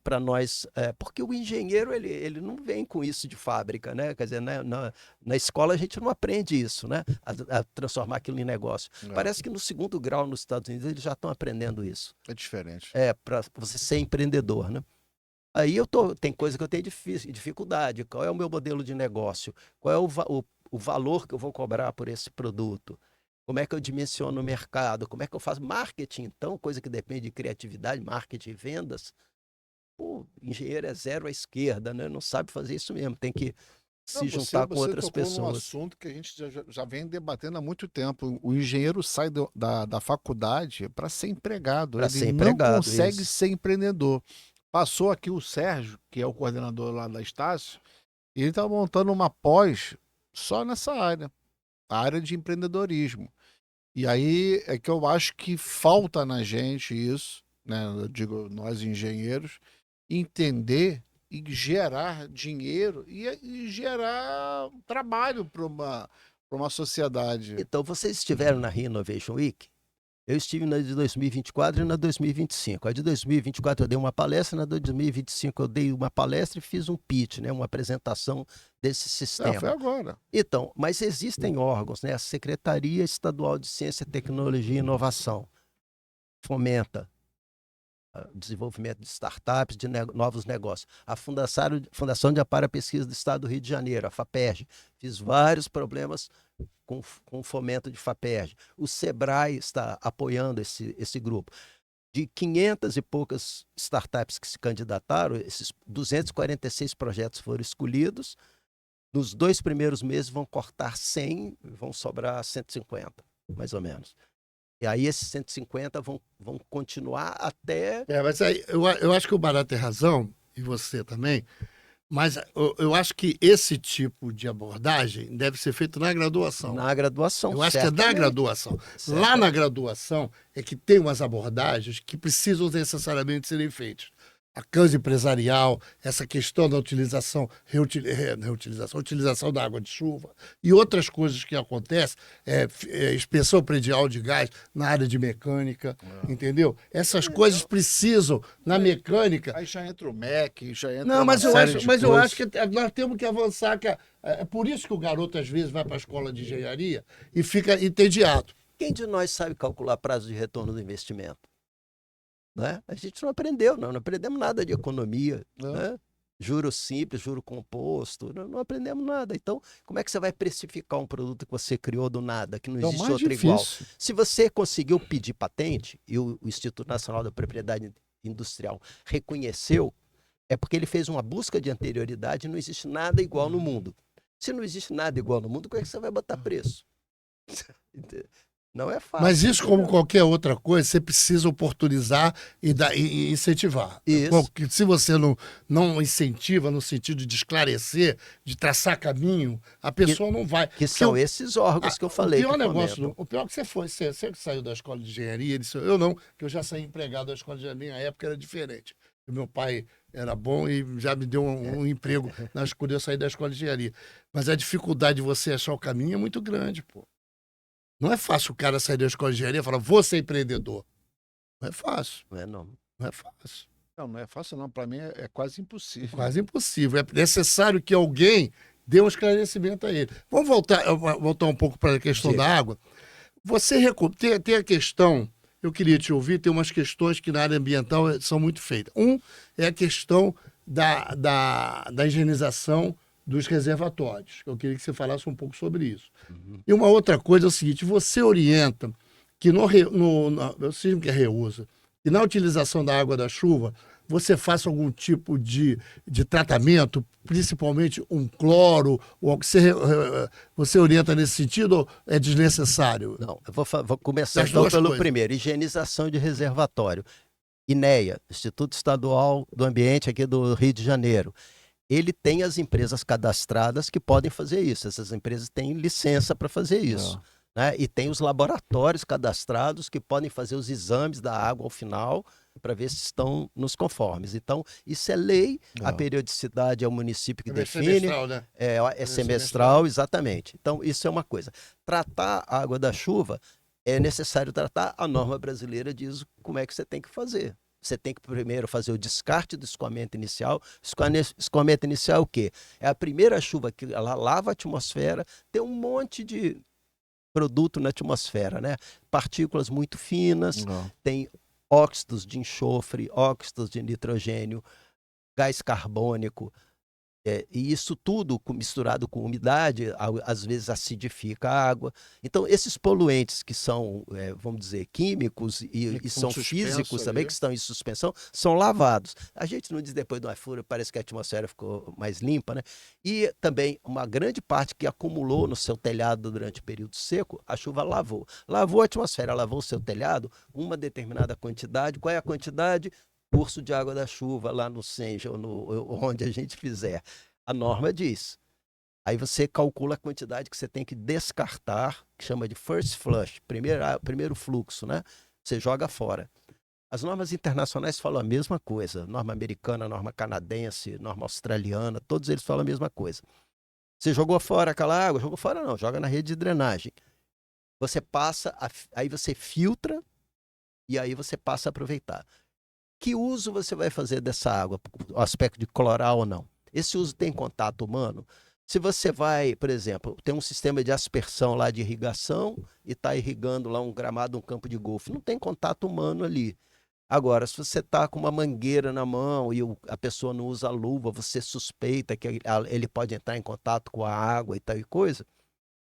para nós, porque o engenheiro ele não vem com isso de fábrica, né? Quer dizer, na escola a gente não aprende isso, né? A transformar aquilo em negócio. Parece que no 2º grau nos Estados Unidos eles já estão aprendendo isso. É diferente. Para você ser empreendedor, né? Aí tem coisa que eu tenho dificuldade. Qual é o meu modelo de negócio? Qual é o valor que eu vou cobrar por esse produto? Como é que eu dimensiono o mercado? Como é que eu faço marketing, então? Coisa que depende de criatividade, marketing e vendas. O engenheiro é 0 à esquerda, né? Não sabe fazer isso mesmo, tem que se juntar com outras pessoas. Num assunto que a gente já vem debatendo há muito tempo. O engenheiro sai da faculdade para ser empregado. Ele não consegue ser empreendedor. Passou aqui o Sérgio, que é o coordenador lá da Estácio, e ele está montando uma pós só nessa área, a área de empreendedorismo. E aí é que eu acho que falta na gente isso, né? Eu digo, nós engenheiros, entender e gerar dinheiro e gerar trabalho para uma sociedade. Então, vocês estiveram na Innovation Week? Eu estive na de 2024 e na 2025. A de 2024 eu dei uma palestra, na de 2025 eu dei uma palestra e fiz um pitch, né, uma apresentação desse sistema. Foi agora. Então, mas existem órgãos, né? A Secretaria Estadual de Ciência, Tecnologia e Inovação fomenta desenvolvimento de startups, de novos negócios. A Fundação de Amparo à Pesquisa do Estado do Rio de Janeiro, a FAPERJ, fiz vários problemas com o fomento de FAPERJ. O SEBRAE está apoiando esse grupo. De 500 e poucas startups que se candidataram, esses 246 projetos foram escolhidos. Nos 2 primeiros meses vão cortar 100, vão sobrar 150, mais ou menos. E aí esses 150 vão continuar até... Mas aí, eu acho que o Barata tem razão, e você também, mas eu acho que esse tipo de abordagem deve ser feito na graduação. Na graduação, eu acho que é na graduação. Lá na graduação é que tem umas abordagens que precisam necessariamente serem feitas. A cansa empresarial, essa questão da utilização da água de chuva e outras coisas que acontecem, inspeção predial de gás na área de mecânica, entendeu? Essas coisas precisam, na mecânica... Aí já entra o MEC, já entra Não, mas eu acho que nós temos que avançar, é por isso que o garoto às vezes vai para a escola de engenharia e fica entediado. Quem de nós sabe calcular prazo de retorno do investimento? Né? A gente não aprendeu, não aprendemos nada de economia, né? Juro simples, juro composto, não aprendemos nada. Então, como é que você vai precificar um produto que você criou do nada, que não existe outro igual? Se você conseguiu pedir patente, e o Instituto Nacional da Propriedade Industrial reconheceu, é porque ele fez uma busca de anterioridade e não existe nada igual no mundo. Se não existe nada igual no mundo, como é que você vai botar preço? Não é fácil. Mas isso, como qualquer outra coisa, você precisa oportunizar e incentivar. Isso. Porque se você não incentiva no sentido de esclarecer, de traçar caminho, a pessoa não vai. Que são esses órgãos que eu falei. O pior que você que saiu da escola de engenharia, eu não, que eu já saí empregado da escola de engenharia, na época era diferente. Meu pai era bom e já me deu um emprego quando eu saí da escola de engenharia. Mas a dificuldade de você achar o caminho é muito grande, pô. Não é fácil o cara sair da escola de engenharia e falar, vou ser empreendedor. Não é fácil. Não é, não. Não é fácil. Não é fácil, não. Para mim é quase impossível. Quase impossível. É necessário que alguém dê um esclarecimento a ele. Vamos voltar um pouco para a questão da água. Você tem a questão, eu queria te ouvir, tem umas questões que na área ambiental são muito feitas. É a questão da higienização dos reservatórios. Eu queria que você falasse um pouco sobre isso. E uma outra coisa é o seguinte, você orienta que eu sei que é reuso, que na utilização da água da chuva, você faça algum tipo de tratamento, principalmente um cloro, ou você orienta nesse sentido ou é desnecessário? Não, eu vou começar Das então duas pelo coisas. primeiro, higienização de reservatório. INEA, Instituto Estadual do Ambiente aqui do Rio de Janeiro. Ele tem as empresas cadastradas que podem fazer isso. Essas empresas têm licença para fazer isso. Né? E tem os laboratórios cadastrados que podem fazer os exames da água ao final para ver se estão nos conformes. Então, isso é lei, a periodicidade é o município que define. Semestral, né? É semestral, exatamente. Então, isso é uma coisa. Tratar a água da chuva é necessário tratar, a norma brasileira diz como é que você tem que fazer. Você tem que primeiro fazer o descarte do escoamento inicial. Escoamento inicial é o quê? É a primeira chuva que ela lava a atmosfera, tem um monte de produto na atmosfera, né? Partículas muito finas, tem óxidos de enxofre, óxidos de nitrogênio, gás carbônico. E isso tudo misturado com umidade, às vezes acidifica a água. Então, esses poluentes que são, vamos dizer, químicos e são físicos também, que estão em suspensão, são lavados. A gente não diz depois de uma fúria, parece que a atmosfera ficou mais limpa, né? E também uma grande parte que acumulou no seu telhado durante o período seco, a chuva lavou. Lavou a atmosfera, lavou o seu telhado, uma determinada quantidade. Qual é a quantidade? Curso de água da chuva lá no Senja, ou onde a gente fizer. A norma diz. Aí você calcula a quantidade que você tem que descartar, que chama de first flush, primeiro fluxo, né? Você joga fora. As normas internacionais falam a mesma coisa. Norma americana, norma canadense, norma australiana, todos eles falam a mesma coisa. Você jogou fora aquela água? Jogou fora não, joga na rede de drenagem. Você passa, aí você filtra e aí você passa a aproveitar. Que uso você vai fazer dessa água? O aspecto de clorar ou não? Esse uso tem contato humano? Se você vai, por exemplo, tem um sistema de aspersão lá de irrigação e está irrigando lá um gramado, um campo de golfe, não tem contato humano ali. Agora, se você está com uma mangueira na mão e a pessoa não usa luva, você suspeita que ele pode entrar em contato com a água e tal e coisa,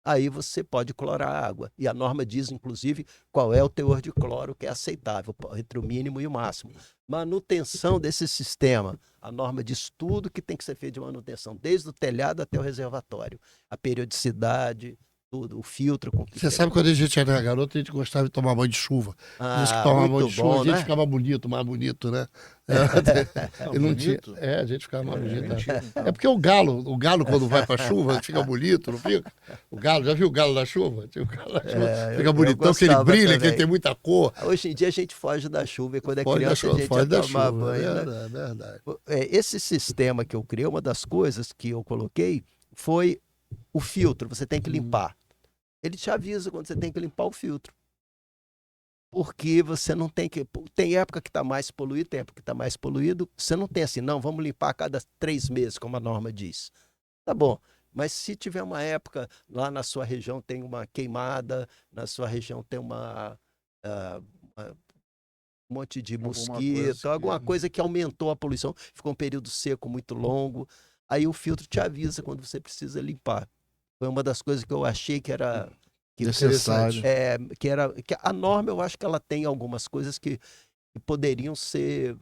aí você pode clorar a água. E a norma diz, inclusive, qual é o teor de cloro que é aceitável, entre o mínimo e o máximo. Manutenção desse sistema. A norma diz tudo que tem que ser feito de manutenção, desde o telhado até o reservatório. A periodicidade, tudo, o filtro com que Você sabe, quando a gente era garoto, a gente gostava de tomar banho de chuva. Diz que tomar banho de chuva, bom, a gente né? ficava bonito, mais bonito, né? E não tinha, a gente ficava mais bonito. É porque o galo quando vai pra chuva, fica bonito, não fica? O galo, já viu o galo da chuva? O galo da chuva fica bonitão, que ele brilha, também. que ele tem muita cor. Hoje em dia a gente foge da chuva e quando é Foge da criança chuva, a gente foge ia da tomar chuva, banho, né? verdade. Esse sistema que eu criei, uma das coisas que eu coloquei foi o filtro, você tem que limpar. Ele te avisa quando você tem que limpar o filtro. Porque você não tem que... Tem época que está mais poluído, tem época que está mais poluído. Você não tem assim, não, vamos limpar a cada 3 meses, como a norma diz. Tá bom, mas se tiver uma época, lá na sua região tem uma queimada, na sua região tem um monte de mosquito, alguma coisa que aumentou a poluição, ficou um período seco muito longo, aí o filtro te avisa quando você precisa limpar. Foi uma das coisas que eu achei que era necessário. Que a norma, eu acho que ela tem algumas coisas que poderiam ser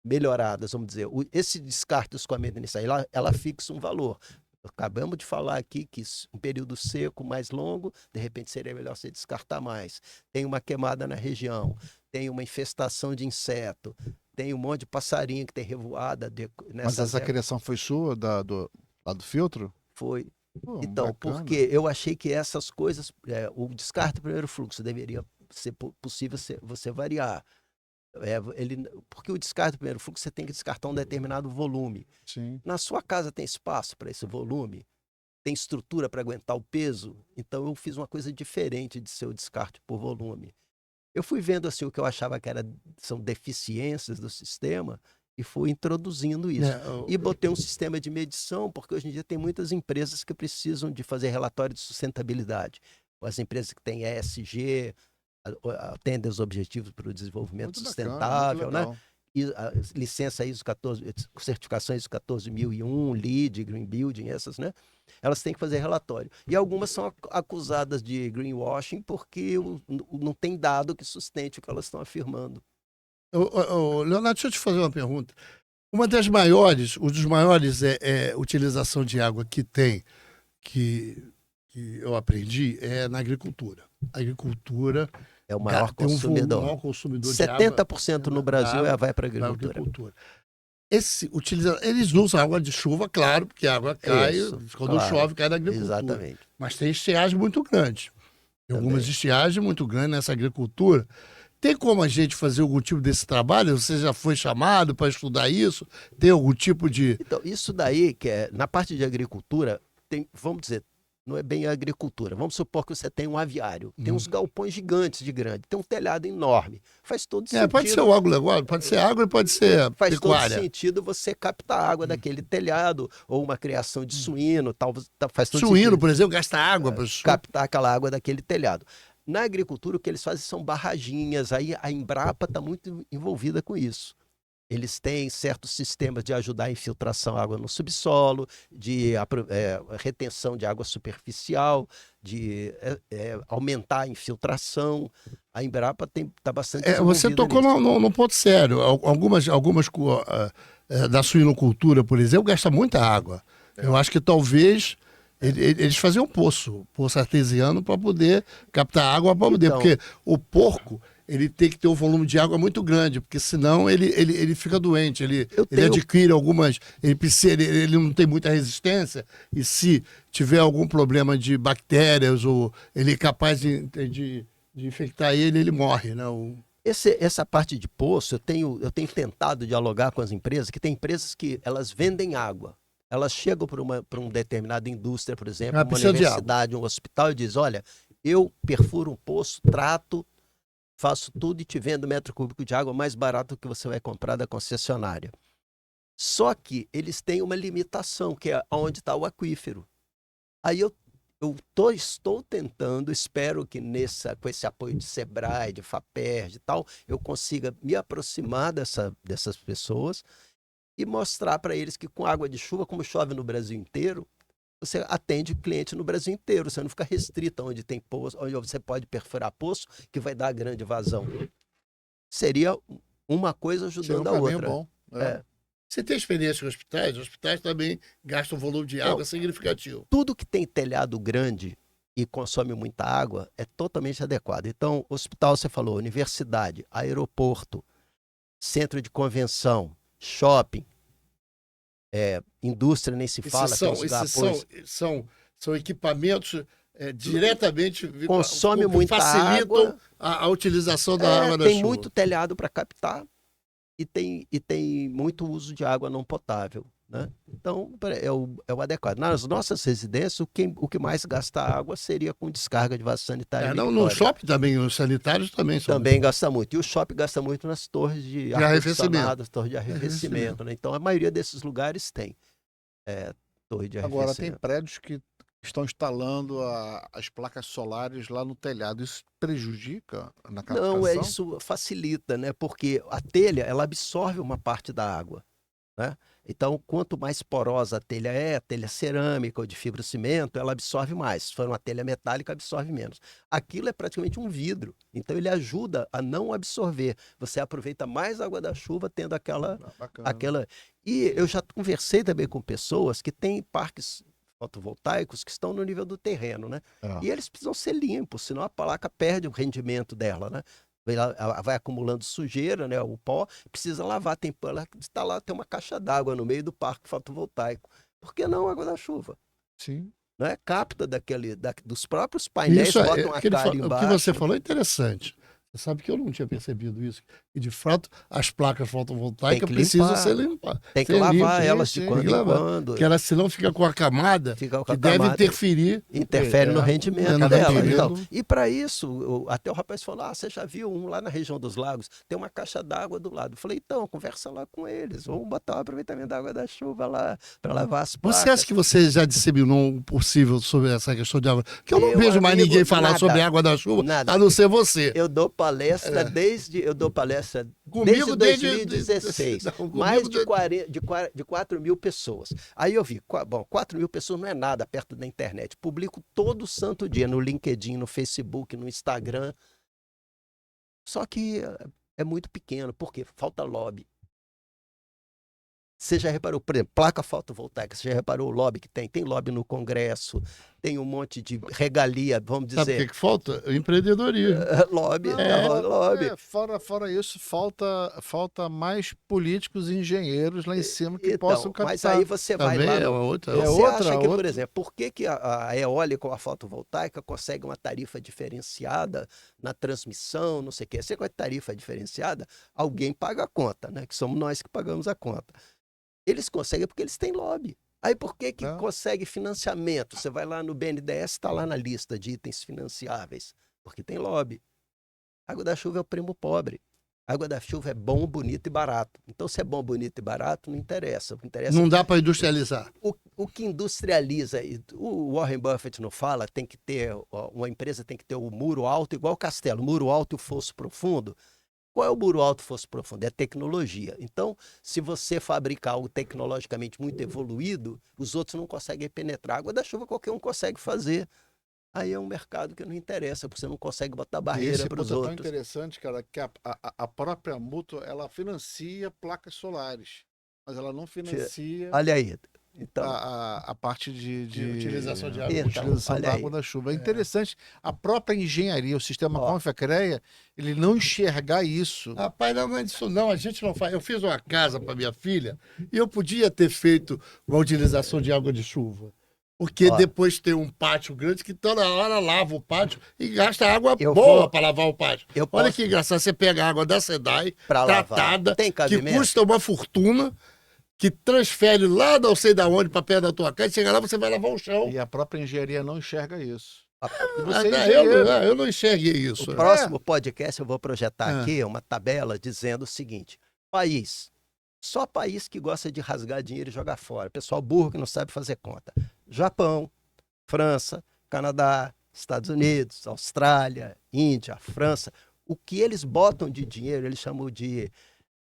melhoradas, vamos dizer. Esse descarte do escoamento inicial, ela fixa um valor. Acabamos de falar aqui que um período seco mais longo, de repente seria melhor você descartar mais. Tem uma queimada na região, tem uma infestação de inseto, tem um monte de passarinho que tem revoada. Mas essa criação foi sua, lá do filtro? Foi. Pô, Então, bacana. porque eu achei que essas coisas, o descarte do primeiro fluxo deveria ser possível você variar. Porque o descarte do primeiro fluxo você tem que descartar um determinado volume. Sim. Na sua casa tem espaço para esse volume? Tem estrutura para aguentar o peso? Então eu fiz uma coisa diferente de seu descarte por volume. Eu fui vendo assim o que eu achava que são deficiências do sistema e fui introduzindo isso. E botei um sistema de medição, porque hoje em dia tem muitas empresas que precisam de fazer relatório de sustentabilidade. As empresas que têm ESG, atendem os objetivos para o desenvolvimento Muito sustentável, bacana, muito né? licença ISO 14, certificação ISO 14001, LEED, Green Building, essas, né? Elas têm que fazer relatório. E algumas são acusadas de greenwashing porque não tem dado que sustente o que elas estão afirmando. Leonardo, deixa eu te fazer uma pergunta. Um dos maiores utilização de água que tem, que eu aprendi, é na agricultura. A agricultura é o maior tem consumidor. O maior consumidor de água. 70% no Brasil vai para a agricultura. Eles usam água de chuva, claro, porque a água cai, quando chove, cai na agricultura. Exatamente. Mas tem estiagem muito grande. Tem algumas estiagens muito grandes nessa agricultura. Tem como a gente fazer algum tipo desse trabalho? Você já foi chamado para estudar isso? Tem algum tipo de... Então, isso daí, que é, na parte de agricultura, vamos dizer, não é bem agricultura. Vamos supor que você tem um aviário, tem uns galpões gigantes de grande, tem um telhado enorme. Faz todo sentido. Pode ser o agronegócio, pode ser agro e pode ser faz pecuária. Todo sentido você captar água daquele telhado, ou uma criação de suíno, tal. Faz todo suíno, sentido. por exemplo, gasta água para captar aquela água daquele telhado. Na agricultura, o que eles fazem são barraginhas, aí a Embrapa está muito envolvida com isso. Eles têm certos sistemas de ajudar a infiltração da água no subsolo, de retenção de água superficial, de aumentar a infiltração. A Embrapa está bastante envolvida Você tocou num ponto sério. Algumas da suinocultura, por exemplo, gasta muita água. Eu acho que talvez... Eles faziam poço artesiano para poder captar água para poder, porque o porco ele tem que ter um volume de água muito grande, porque senão ele fica doente, ele adquire algumas, ele não tem muita resistência, e se tiver algum problema de bactérias ou ele é capaz de infectar ele morre, né? Essa parte de poço, eu tenho tentado dialogar com as empresas, que tem empresas que elas vendem água. Elas chegam para uma determinada indústria, por exemplo, uma universidade, um hospital, e dizem, olha, eu perfuro um poço, trato, faço tudo e te vendo metro cúbico de água mais barato do que você vai comprar da concessionária. Só que eles têm uma limitação, que é onde está o aquífero. Aí eu estou tentando, espero que com esse apoio de Sebrae, de FAPERJ e tal, eu consiga me aproximar dessas pessoas e mostrar para eles que com água de chuva, como chove no Brasil inteiro, você atende o cliente no Brasil inteiro. Você não fica restrito onde tem poço, onde você pode perfurar poço, que vai dar grande vazão. Seria uma coisa ajudando a outra. Bom. Você tem experiência em hospitais? Os hospitais também gastam um volume de água significativo. Tudo que tem telhado grande e consome muita água é totalmente adequado. Então, hospital, você falou, universidade, aeroporto, centro de convenção, shopping, indústria nem se fala. São equipamentos diretamente consome muita facilitam água, a utilização da água da chuva. Tem muito telhado para captar e tem muito uso de água não potável, né? Então é o adequado. Nas nossas residências, o que mais gasta água seria com descarga de vaso sanitário. No shopping também, os sanitários também gasta muito. E o shopping gasta muito nas torres de ar-condicionado, torres de arrefecimento, né? Então a maioria desses lugares tem torre de arrefecimento. Agora tem prédios que estão instalando as placas solares lá no telhado. Isso prejudica na captação? Não, isso facilita, né? Porque a telha, ela absorve uma parte da água, né? Então, quanto mais porosa a telha cerâmica ou de fibrocimento, ela absorve mais. Se for uma telha metálica, absorve menos. Aquilo é praticamente um vidro, então ele ajuda a não absorver. Você aproveita mais água da chuva tendo aquela... E eu já conversei também com pessoas que têm parques fotovoltaicos que estão no nível do terreno, né? E eles precisam ser limpos, senão a placa perde o rendimento dela, né? Vai acumulando sujeira, né? O pó, precisa lavar, tem uma caixa d'água no meio do parque fotovoltaico. Por que não água da chuva? Sim. Né? Capta dos próprios painéis, botam a cara embaixo. O que você falou é interessante. Você sabe que eu não tinha percebido isso. E, de fato, as placas fotovoltaicas precisam ser limpadas. Tem que lavar elas de quando em quando. Porque ela, senão, fica com a camada que deve interferir. Interfere no rendimento dela. Então, e para isso, até o rapaz falou, você já viu um lá na região dos lagos? Tem uma caixa d'água do lado. Eu falei, então, conversa lá com eles. Vamos botar o aproveitamento da água da chuva lá para lavar as placas. Você acha que você já disseminou o possível sobre essa questão de água? Porque eu não vejo mais ninguém falar sobre água da chuva, a não ser você. Eu dou palestra Nossa, Comigo desde 2016, Não, comigo mais de 4 mil pessoas. Aí eu vi, bom, 4 mil pessoas não é nada perto da internet. Publico todo santo dia no LinkedIn, no Facebook, no Instagram. Só que é muito pequeno, porque falta lobby. Você já reparou, por exemplo, placa fotovoltaica, você já reparou o lobby que tem? Tem lobby no Congresso, tem um monte de regalia, vamos Sabe o dizer. que falta? Empreendedorismo. Lobby, Não, lobby. fora isso, falta mais políticos e engenheiros lá em cima que possam Então, mas captar. aí você vai Também lá. é outra. Você acha que, por outra. exemplo, por que a eólica ou a fotovoltaica consegue uma tarifa diferenciada na transmissão, não sei o quê? Você com a tarifa diferenciada, alguém paga a conta, né? Que somos nós que pagamos a conta. Eles conseguem porque eles têm lobby. Aí por que Não. consegue financiamento? Você vai lá no BNDES, está lá na lista de itens financiáveis. Porque tem lobby. Água da chuva é o primo pobre. Água da chuva é bom, bonito e barato. Então, se é bom, bonito e barato, não interessa. O que interessa Não dá para industrializar. o que industrializa, o Warren Buffett não fala, tem que ter, uma empresa tem que ter o muro alto igual o castelo, muro alto e o fosso profundo. Qual é o muro alto e fosso profundo? É tecnologia. Então, se você fabricar algo tecnologicamente muito evoluído, os outros não conseguem penetrar. Água da chuva qualquer um consegue fazer. Aí é um mercado que não interessa, porque você não consegue botar barreira para os Esse ponto é tão outros. interessante, cara, que a própria Mútua, ela financia placas solares, mas ela não financia Olha aí. Então, a parte De utilização de água. Então, utilização olha da aí. água da chuva. É interessante, a própria engenharia, o sistema Ó. Confecreia, ele não enxergar isso. Rapaz, não é disso não, a gente não faz. Eu fiz uma casa para minha filha e eu podia ter feito uma utilização de água de chuva. Porque Ó. depois tem um pátio grande que toda hora lava o pátio e gasta água Eu boa vou- para lavar o pátio. eu Olha posso- que engraçado, você pega a água da SEDAI, Pra lavar. tratada, Tem que cabimento? custa uma fortuna, que transfere lá não sei da onde para perto da tua casa, e chega lá você vai lavar o chão. E a própria engenharia não enxerga isso. E Ah, você é eu, engenheiro. eu não enxerguei isso. O próximo podcast eu vou projetar Ah. aqui uma tabela dizendo o seguinte: país. Só país que gosta de rasgar dinheiro e jogar fora. Pessoal burro que não sabe fazer conta. Japão, França, Canadá, Estados Unidos, Austrália, Índia, França. O que eles botam de dinheiro, eles chamam de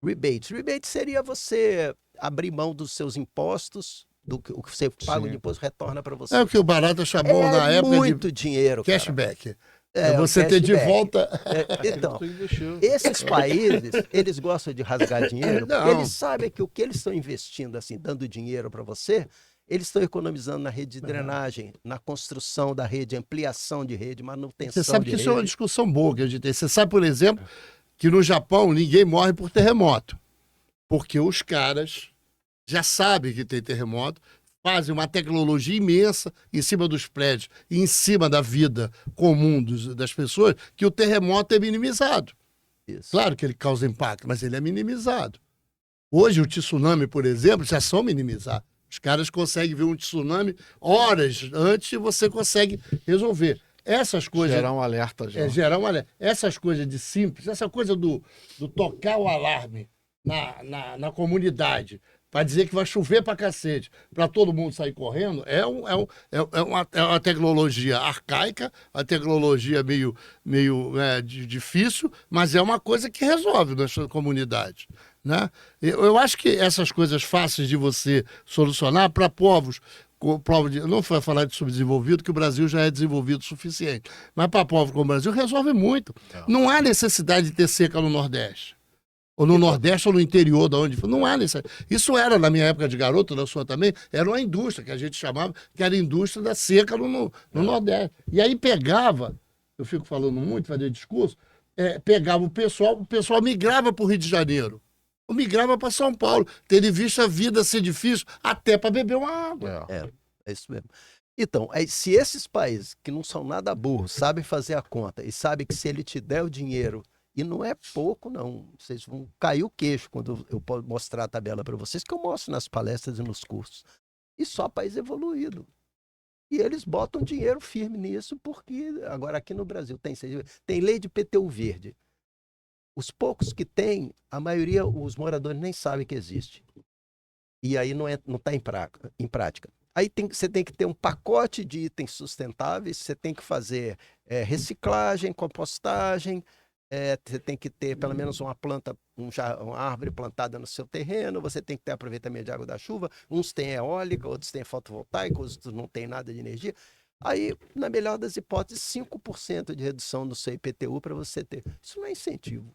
rebate. Rebate seria você abrir mão dos seus impostos, o que você paga de imposto retorna para você. É o que o Barata chamou na época muito dinheiro, de cara. cashback. É, você o ter de cashback. volta. Então, Tu investiu. esses países, eles gostam de rasgar dinheiro, porque Não. eles sabem que o que eles estão investindo, assim, dando dinheiro para você, eles estão economizando na rede de drenagem, na construção da rede, ampliação de rede, manutenção Você sabe de que rede. isso é uma discussão boa que a gente tem. Você sabe, por exemplo, que no Japão ninguém morre por terremoto. Porque os caras já sabem que tem terremoto, fazem uma tecnologia imensa em cima dos prédios e em cima da vida comum das pessoas, que o terremoto é minimizado. Isso. Claro que ele causa impacto, mas ele é minimizado. Hoje o tsunami, por exemplo, já são minimizados. Os caras conseguem ver um tsunami horas antes e você consegue resolver. Essas coisas. Gerar um alerta já. Gerar um alerta. Essas coisas de simples, essa coisa do tocar o alarme na comunidade, para dizer que vai chover para cacete, para todo mundo sair correndo, é uma tecnologia arcaica, uma tecnologia meio difícil, mas é uma coisa que resolve nas suas comunidades. Né? Eu acho que essas coisas fáceis de você solucionar para povos, não vai falar de subdesenvolvido, que o Brasil já é desenvolvido o suficiente, mas para povos como o Brasil resolve muito. Não há necessidade de ter seca no Nordeste. Ou no Nordeste ou no interior de onde for. Não há necessidade. Isso era, na minha época de garoto, na sua também, era uma indústria que a gente chamava, que era a indústria da seca no Nordeste. E aí pegava, eu fico falando muito, fazendo discurso, pegava o pessoal migrava para o Rio de Janeiro. Ou migrava para São Paulo, tendo visto a vida ser difícil, até para beber uma água. É isso mesmo. Então, se esses países que não são nada burros sabem fazer a conta e sabem que se ele te der o dinheiro, e não é pouco, não. Vocês vão cair o queixo quando eu mostrar a tabela para vocês, que eu mostro nas palestras e nos cursos. E só país evoluído. E eles botam dinheiro firme nisso, porque agora aqui no Brasil tem lei de PTU verde. Os poucos que tem, a maioria, os moradores nem sabem que existe. E aí não está em prática. Aí você tem que ter um pacote de itens sustentáveis, você tem que fazer reciclagem, compostagem, você tem que ter pelo menos uma planta, uma árvore plantada no seu terreno, você tem que ter aproveitamento de água da chuva, uns têm eólica, outros têm fotovoltaica, outros não têm nada de energia. Aí, na melhor das hipóteses, 5% de redução no seu IPTU para você ter. Isso não é incentivo.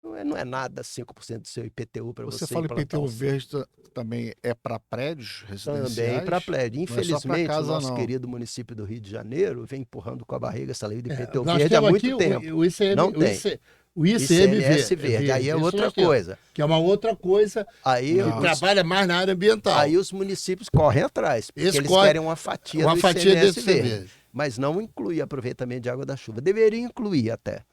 Não é nada 5% do seu IPTU para você Você fala implantar IPTU verde também é para prédios residenciais? Também para prédio. Não é só pra Infelizmente, casa, o nosso não. querido município do Rio de Janeiro vem empurrando com a barriga essa lei do IPTU Nós verde há temos muito aqui tempo. o ICM, Não tem. O ICMS ICMV. verde. Aí é Isso outra nós temos, coisa. que é uma outra coisa Aí, que Não. trabalha mais na área ambiental. aí os municípios correm atrás, porque Esse eles corre- querem uma fatia uma do fatia ICMS desse verde. verde. Mas não inclui aproveitamento de água da chuva. Deveria incluir até.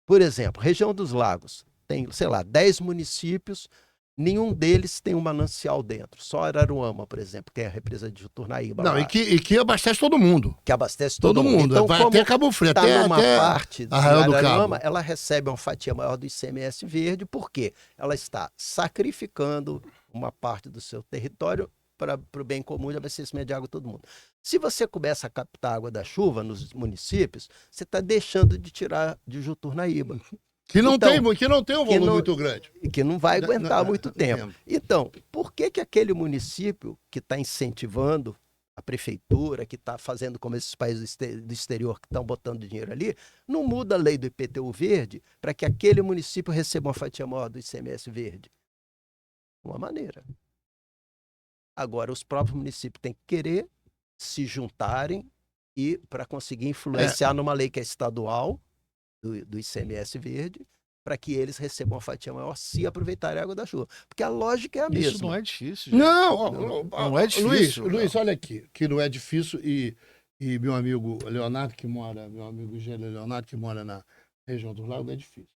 Por exemplo, região dos lagos. Tem, sei lá, 10 municípios, nenhum deles tem um manancial dentro. Só Araruama, por exemplo, que é a represa de Juturnaíba, Não, lá, e que abastece todo mundo. que abastece todo Todo mundo. Então, Vai como até Cabo Frio, está até, numa até parte de Arraial do Araruama, Cabo. ela recebe uma fatia maior do ICMS verde, porque ela está sacrificando uma parte do seu território para o bem comum de abastecimento de água de todo mundo. Se você começa a captar água da chuva nos municípios, você está deixando de tirar de Juturnaíba, Que não, Então, que não tem um que volume não- muito grande. e que não vai aguentar Não, muito não, tempo. não. Então, por que aquele município que está incentivando a prefeitura, que está fazendo como esses países do exterior que estão botando dinheiro ali, não muda a lei do IPTU verde para que aquele município receba uma fatia maior do ICMS verde? Uma maneira. Agora, os próprios municípios têm que querer se juntarem e para conseguir influenciar numa lei que é estadual, do ICMS verde, para que eles recebam uma fatia maior se aproveitarem a água da chuva. Porque a lógica é a mesma. Isso não é difícil, gente. Não é difícil. Luiz, olha aqui, que não é difícil e meu amigo Leonardo, meu amigo Gênio Leonardo, que mora na região do Lago, não é difícil.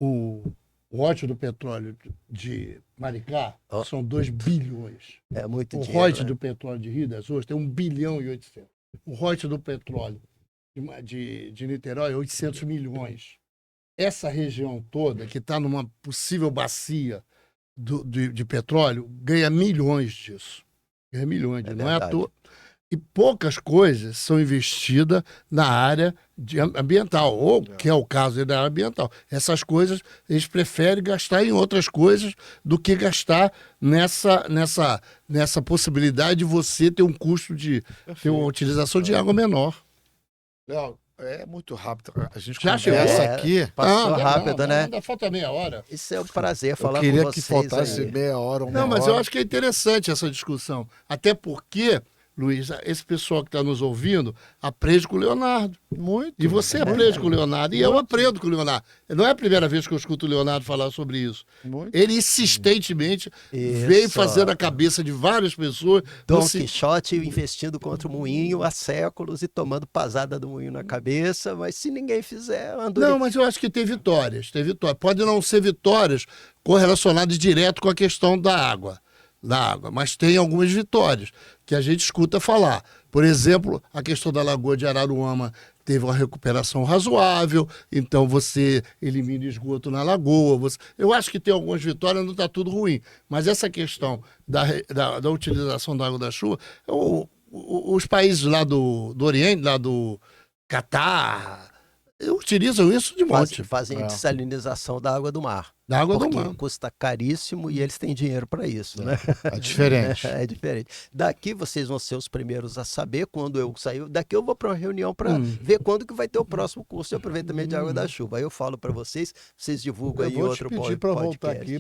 O royalties do petróleo de Maricá Ó. são 2 bilhões. É muito O dinheiro. royalties Né? do petróleo de Rio das Ostras tem 1 bilhão e 800. O royalties do petróleo de Niterói é 800 milhões. Essa região toda, que está numa possível bacia de petróleo, ganha milhões disso. Ganha milhões disso. Não é à verdade. toa. E poucas coisas são investidas na área ambiental, ou que é o caso da área ambiental. Essas coisas, eles preferem gastar em outras coisas do que gastar nessa possibilidade de você ter um custo de ter uma utilização de água menor. Léo, é muito rápido. A gente Já conversa chegou? aqui. Passou não, rápido, né? Ainda falta meia hora. Isso é um prazer Eu falar queria com que vocês faltasse aí. meia hora, uma Não, mas hora. eu acho que é interessante essa discussão. Até porque, Luiz, esse pessoal que está nos ouvindo aprende com o Leonardo. Muito. E você aprende com o Leonardo. E eu aprendo com o Leonardo. Não é a primeira vez que eu escuto o Leonardo falar sobre isso. Muito. Ele insistentemente Isso. veio fazendo a cabeça de várias pessoas. Dom Você- Quixote investindo contra o moinho há séculos e tomando pasada do moinho na cabeça, mas se ninguém fizer, Não, mas eu acho que tem vitórias. Tem vitórias. Pode não ser vitórias correlacionadas direto com a questão da água. Mas tem algumas vitórias que a gente escuta falar. Por exemplo, a questão da Lagoa de Araruama teve uma recuperação razoável, então você elimina esgoto na lagoa. Eu acho que tem algumas vitórias, não está tudo ruim. Mas essa questão da utilização da água da chuva, os países lá do Oriente, lá do Catar, utilizam isso de monte. fazem É. dessalinização da água do mar. Da água do Porque mar. custa caríssimo e eles têm dinheiro para isso, né? É diferente. É diferente. Daqui vocês vão ser os primeiros a saber quando eu sair. Daqui eu vou para uma reunião para ver quando que vai ter o próximo curso de aproveitamento de água da chuva. Aí eu falo para vocês, vocês divulgam Eu aí vou te outro pedir para voltar podcast. aqui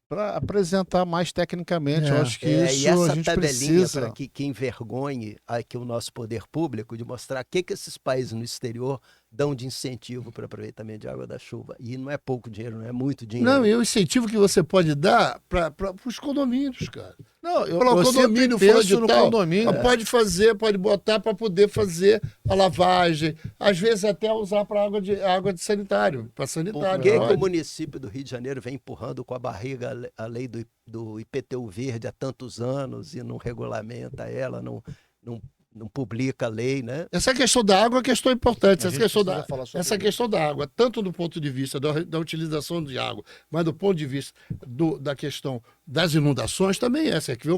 para apresentar mais tecnicamente. Eu acho que E isso essa a gente tabelinha precisa. para que envergonhe aqui o nosso poder público de mostrar o que esses países no exterior dão de incentivo para aproveitamento de água da chuva. E não é pouco dinheiro, não é muito dinheiro. Não, e o incentivo que você pode dar para os condomínios, cara. Não, eu, Falar, o eu condomínio sempre fulano penso de no tal, condomínio. pode fazer, pode botar para poder fazer a lavagem, às vezes até usar para água de sanitário, para Por sanitário. que, que pode. o município do Rio de Janeiro vem empurrando com a barriga a lei do IPTU verde há tantos anos e não regulamenta ela, não publica a lei, né? Essa questão da água é uma questão importante. A Essa gente questão, precisa falar sobre essa isso. questão da água, tanto do ponto de vista da utilização de água, mas do ponto de vista da questão das inundações, também é. Você quer ver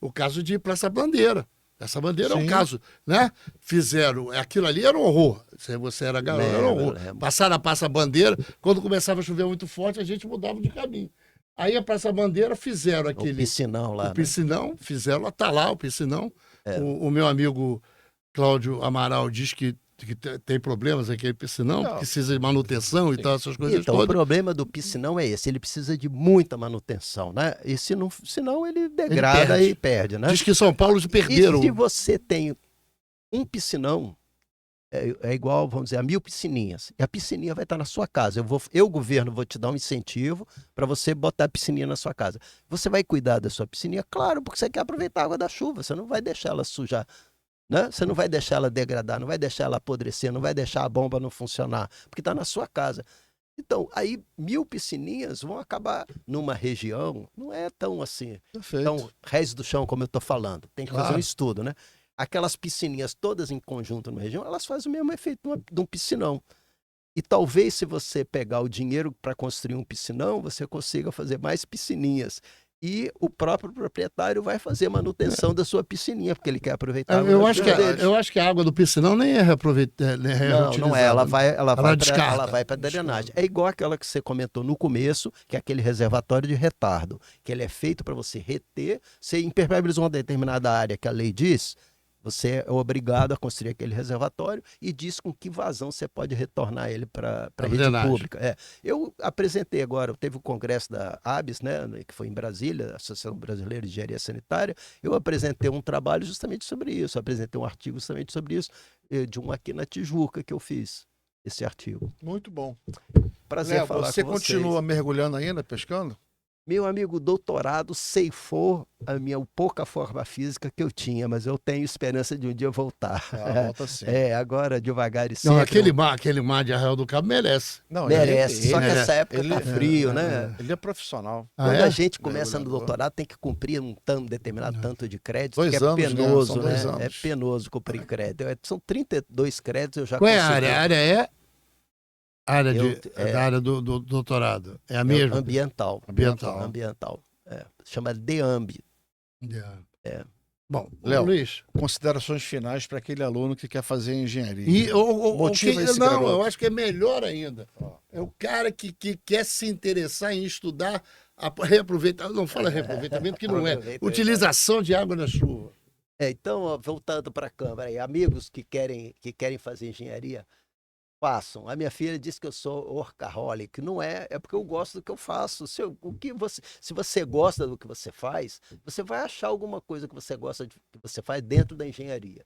o caso de Praça Bandeira. Essa bandeira é um Sim. caso, né? Fizeram, aquilo ali era um horror. Se você era garoto, era um horror. Lembro. Passaram a Praça Bandeira, quando começava a chover muito forte, a gente mudava de caminho. Aí a Praça Bandeira fizeram O aquele... piscinão lá, O né? piscinão, fizeram, tá lá o piscinão. É. O meu amigo Cláudio Amaral diz que tem problemas aquele piscinão, Não. que precisa de manutenção e tal, essas coisas Então, o todas. problema do piscinão é esse, ele precisa de muita manutenção, né? E senão ele degrada perde. e perde, né? Diz que São Paulo perderam. E se você tem um piscinão, é igual, vamos dizer, a 1000 piscininhas. E a piscininha vai estar na sua casa. Eu governo, vou te dar um incentivo para você botar a piscininha na sua casa. Você vai cuidar da sua piscininha? Claro, porque você quer aproveitar a água da chuva. Você não vai deixar ela sujar, né? Você não vai deixar ela degradar, não vai deixar ela apodrecer, não vai deixar a bomba não funcionar, porque está na sua casa. Então, aí 1000 piscininhas vão acabar numa região, não é tão assim, Perfeito. então, rés do chão, como eu estou falando. Tem que fazer Claro. um estudo, né? Aquelas piscininhas todas em conjunto numa região, elas fazem o mesmo efeito de um piscinão. E talvez, se você pegar o dinheiro para construir um piscinão, você consiga fazer mais piscininhas. E o próprio proprietário vai fazer manutenção da sua piscininha, porque ele quer aproveitar a água Eu da acho, chuva que, dele. eu acho que a água do piscinão nem é reaproveitada. Não é. Ela descarta. ela vai para drenagem. É igual aquela que você comentou no começo, que é aquele reservatório de retardo, que ele é feito para você reter. Você impermeabilizou uma determinada área que a lei diz, você é obrigado a construir aquele reservatório e diz com que vazão você pode retornar ele para a rede drenagem. pública. Eu apresentei agora, teve o congresso da ABS, né, que foi em Brasília, Associação Brasileira de Engenharia Sanitária. Eu apresentei um trabalho justamente sobre isso, apresentei um artigo justamente sobre isso, de um aqui na Tijuca que eu fiz, esse artigo. Muito bom. Prazer Léo, falar você com vocês. continua mergulhando ainda, pescando? Meu amigo, o doutorado ceifou a minha pouca forma física que eu tinha, mas eu tenho esperança de um dia voltar. Volta sim. Agora devagar e sempre. Não, aquele mar de Arraial do Cabo merece. Não, Merece, só que ele- essa época tá frio, né? Ele é profissional. Quando é? a gente começa no Mergulhador. doutorado, tem que cumprir determinado tanto de crédito, 2 que é anos, né? penoso, São né? 2 anos. É penoso cumprir crédito. São 32 créditos, eu já Qual é a consegui. área? A área é? A área, Eu- da área do doutorado. É a É mesma? ambiental. Ambiental. Ambiental. Chama DEAMB. É. Bom, Léo, Luiz. Considerações finais para aquele aluno que quer fazer engenharia. E, Motiva esse não, garoto. eu acho que é melhor ainda. É o cara que quer se interessar em estudar, reaproveitar. Não fala reaproveitamento, que não é. Aproveita, Utilização de água na chuva. Então, ó, voltando para a Câmara, aí, amigos que querem fazer engenharia, façam. A minha filha disse que eu sou workaholic. Não é, é porque eu gosto do que eu faço. Se você gosta do que você faz, você vai achar alguma coisa que você gosta que você faz dentro da engenharia.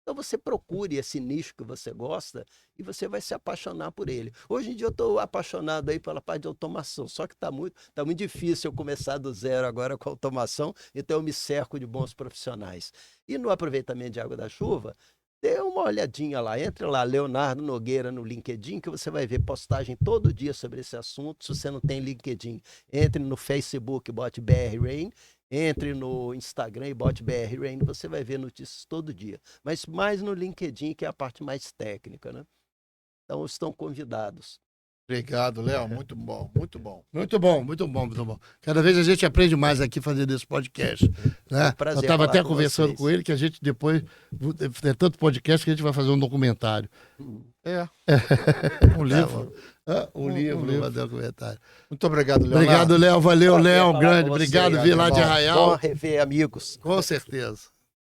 Então você procure esse nicho que você gosta e você vai se apaixonar por ele. Hoje em dia eu estou apaixonado aí pela parte de automação, só que está muito difícil eu começar do zero agora com automação, então eu me cerco de bons profissionais. E no aproveitamento de água da chuva, dê uma olhadinha lá, entre lá, Leonardo Nogueira no LinkedIn, que você vai ver postagem todo dia sobre esse assunto. Se você não tem LinkedIn, entre no Facebook, bote BR Rain, entre no Instagram e bote BR Rain, você vai ver notícias todo dia. Mas mais no LinkedIn, que é a parte mais técnica, né? Então, estão convidados. Obrigado, Léo. Muito bom, muito bom. Muito bom, muito bom, muito bom. Cada vez a gente aprende mais aqui fazendo esse podcast. Né? prazer Eu estava falar até com conversando vocês. com ele que a gente depois, é tanto podcast que a gente vai fazer um documentário. É. Um livro. Um livro, vai dar um documentário. Muito obrigado, Léo. Obrigado, Léo. Valeu, Prazer Léo. falar Grande. com vocês. Obrigado, vir lá de Bom Arraial. rever, amigos. Com certeza.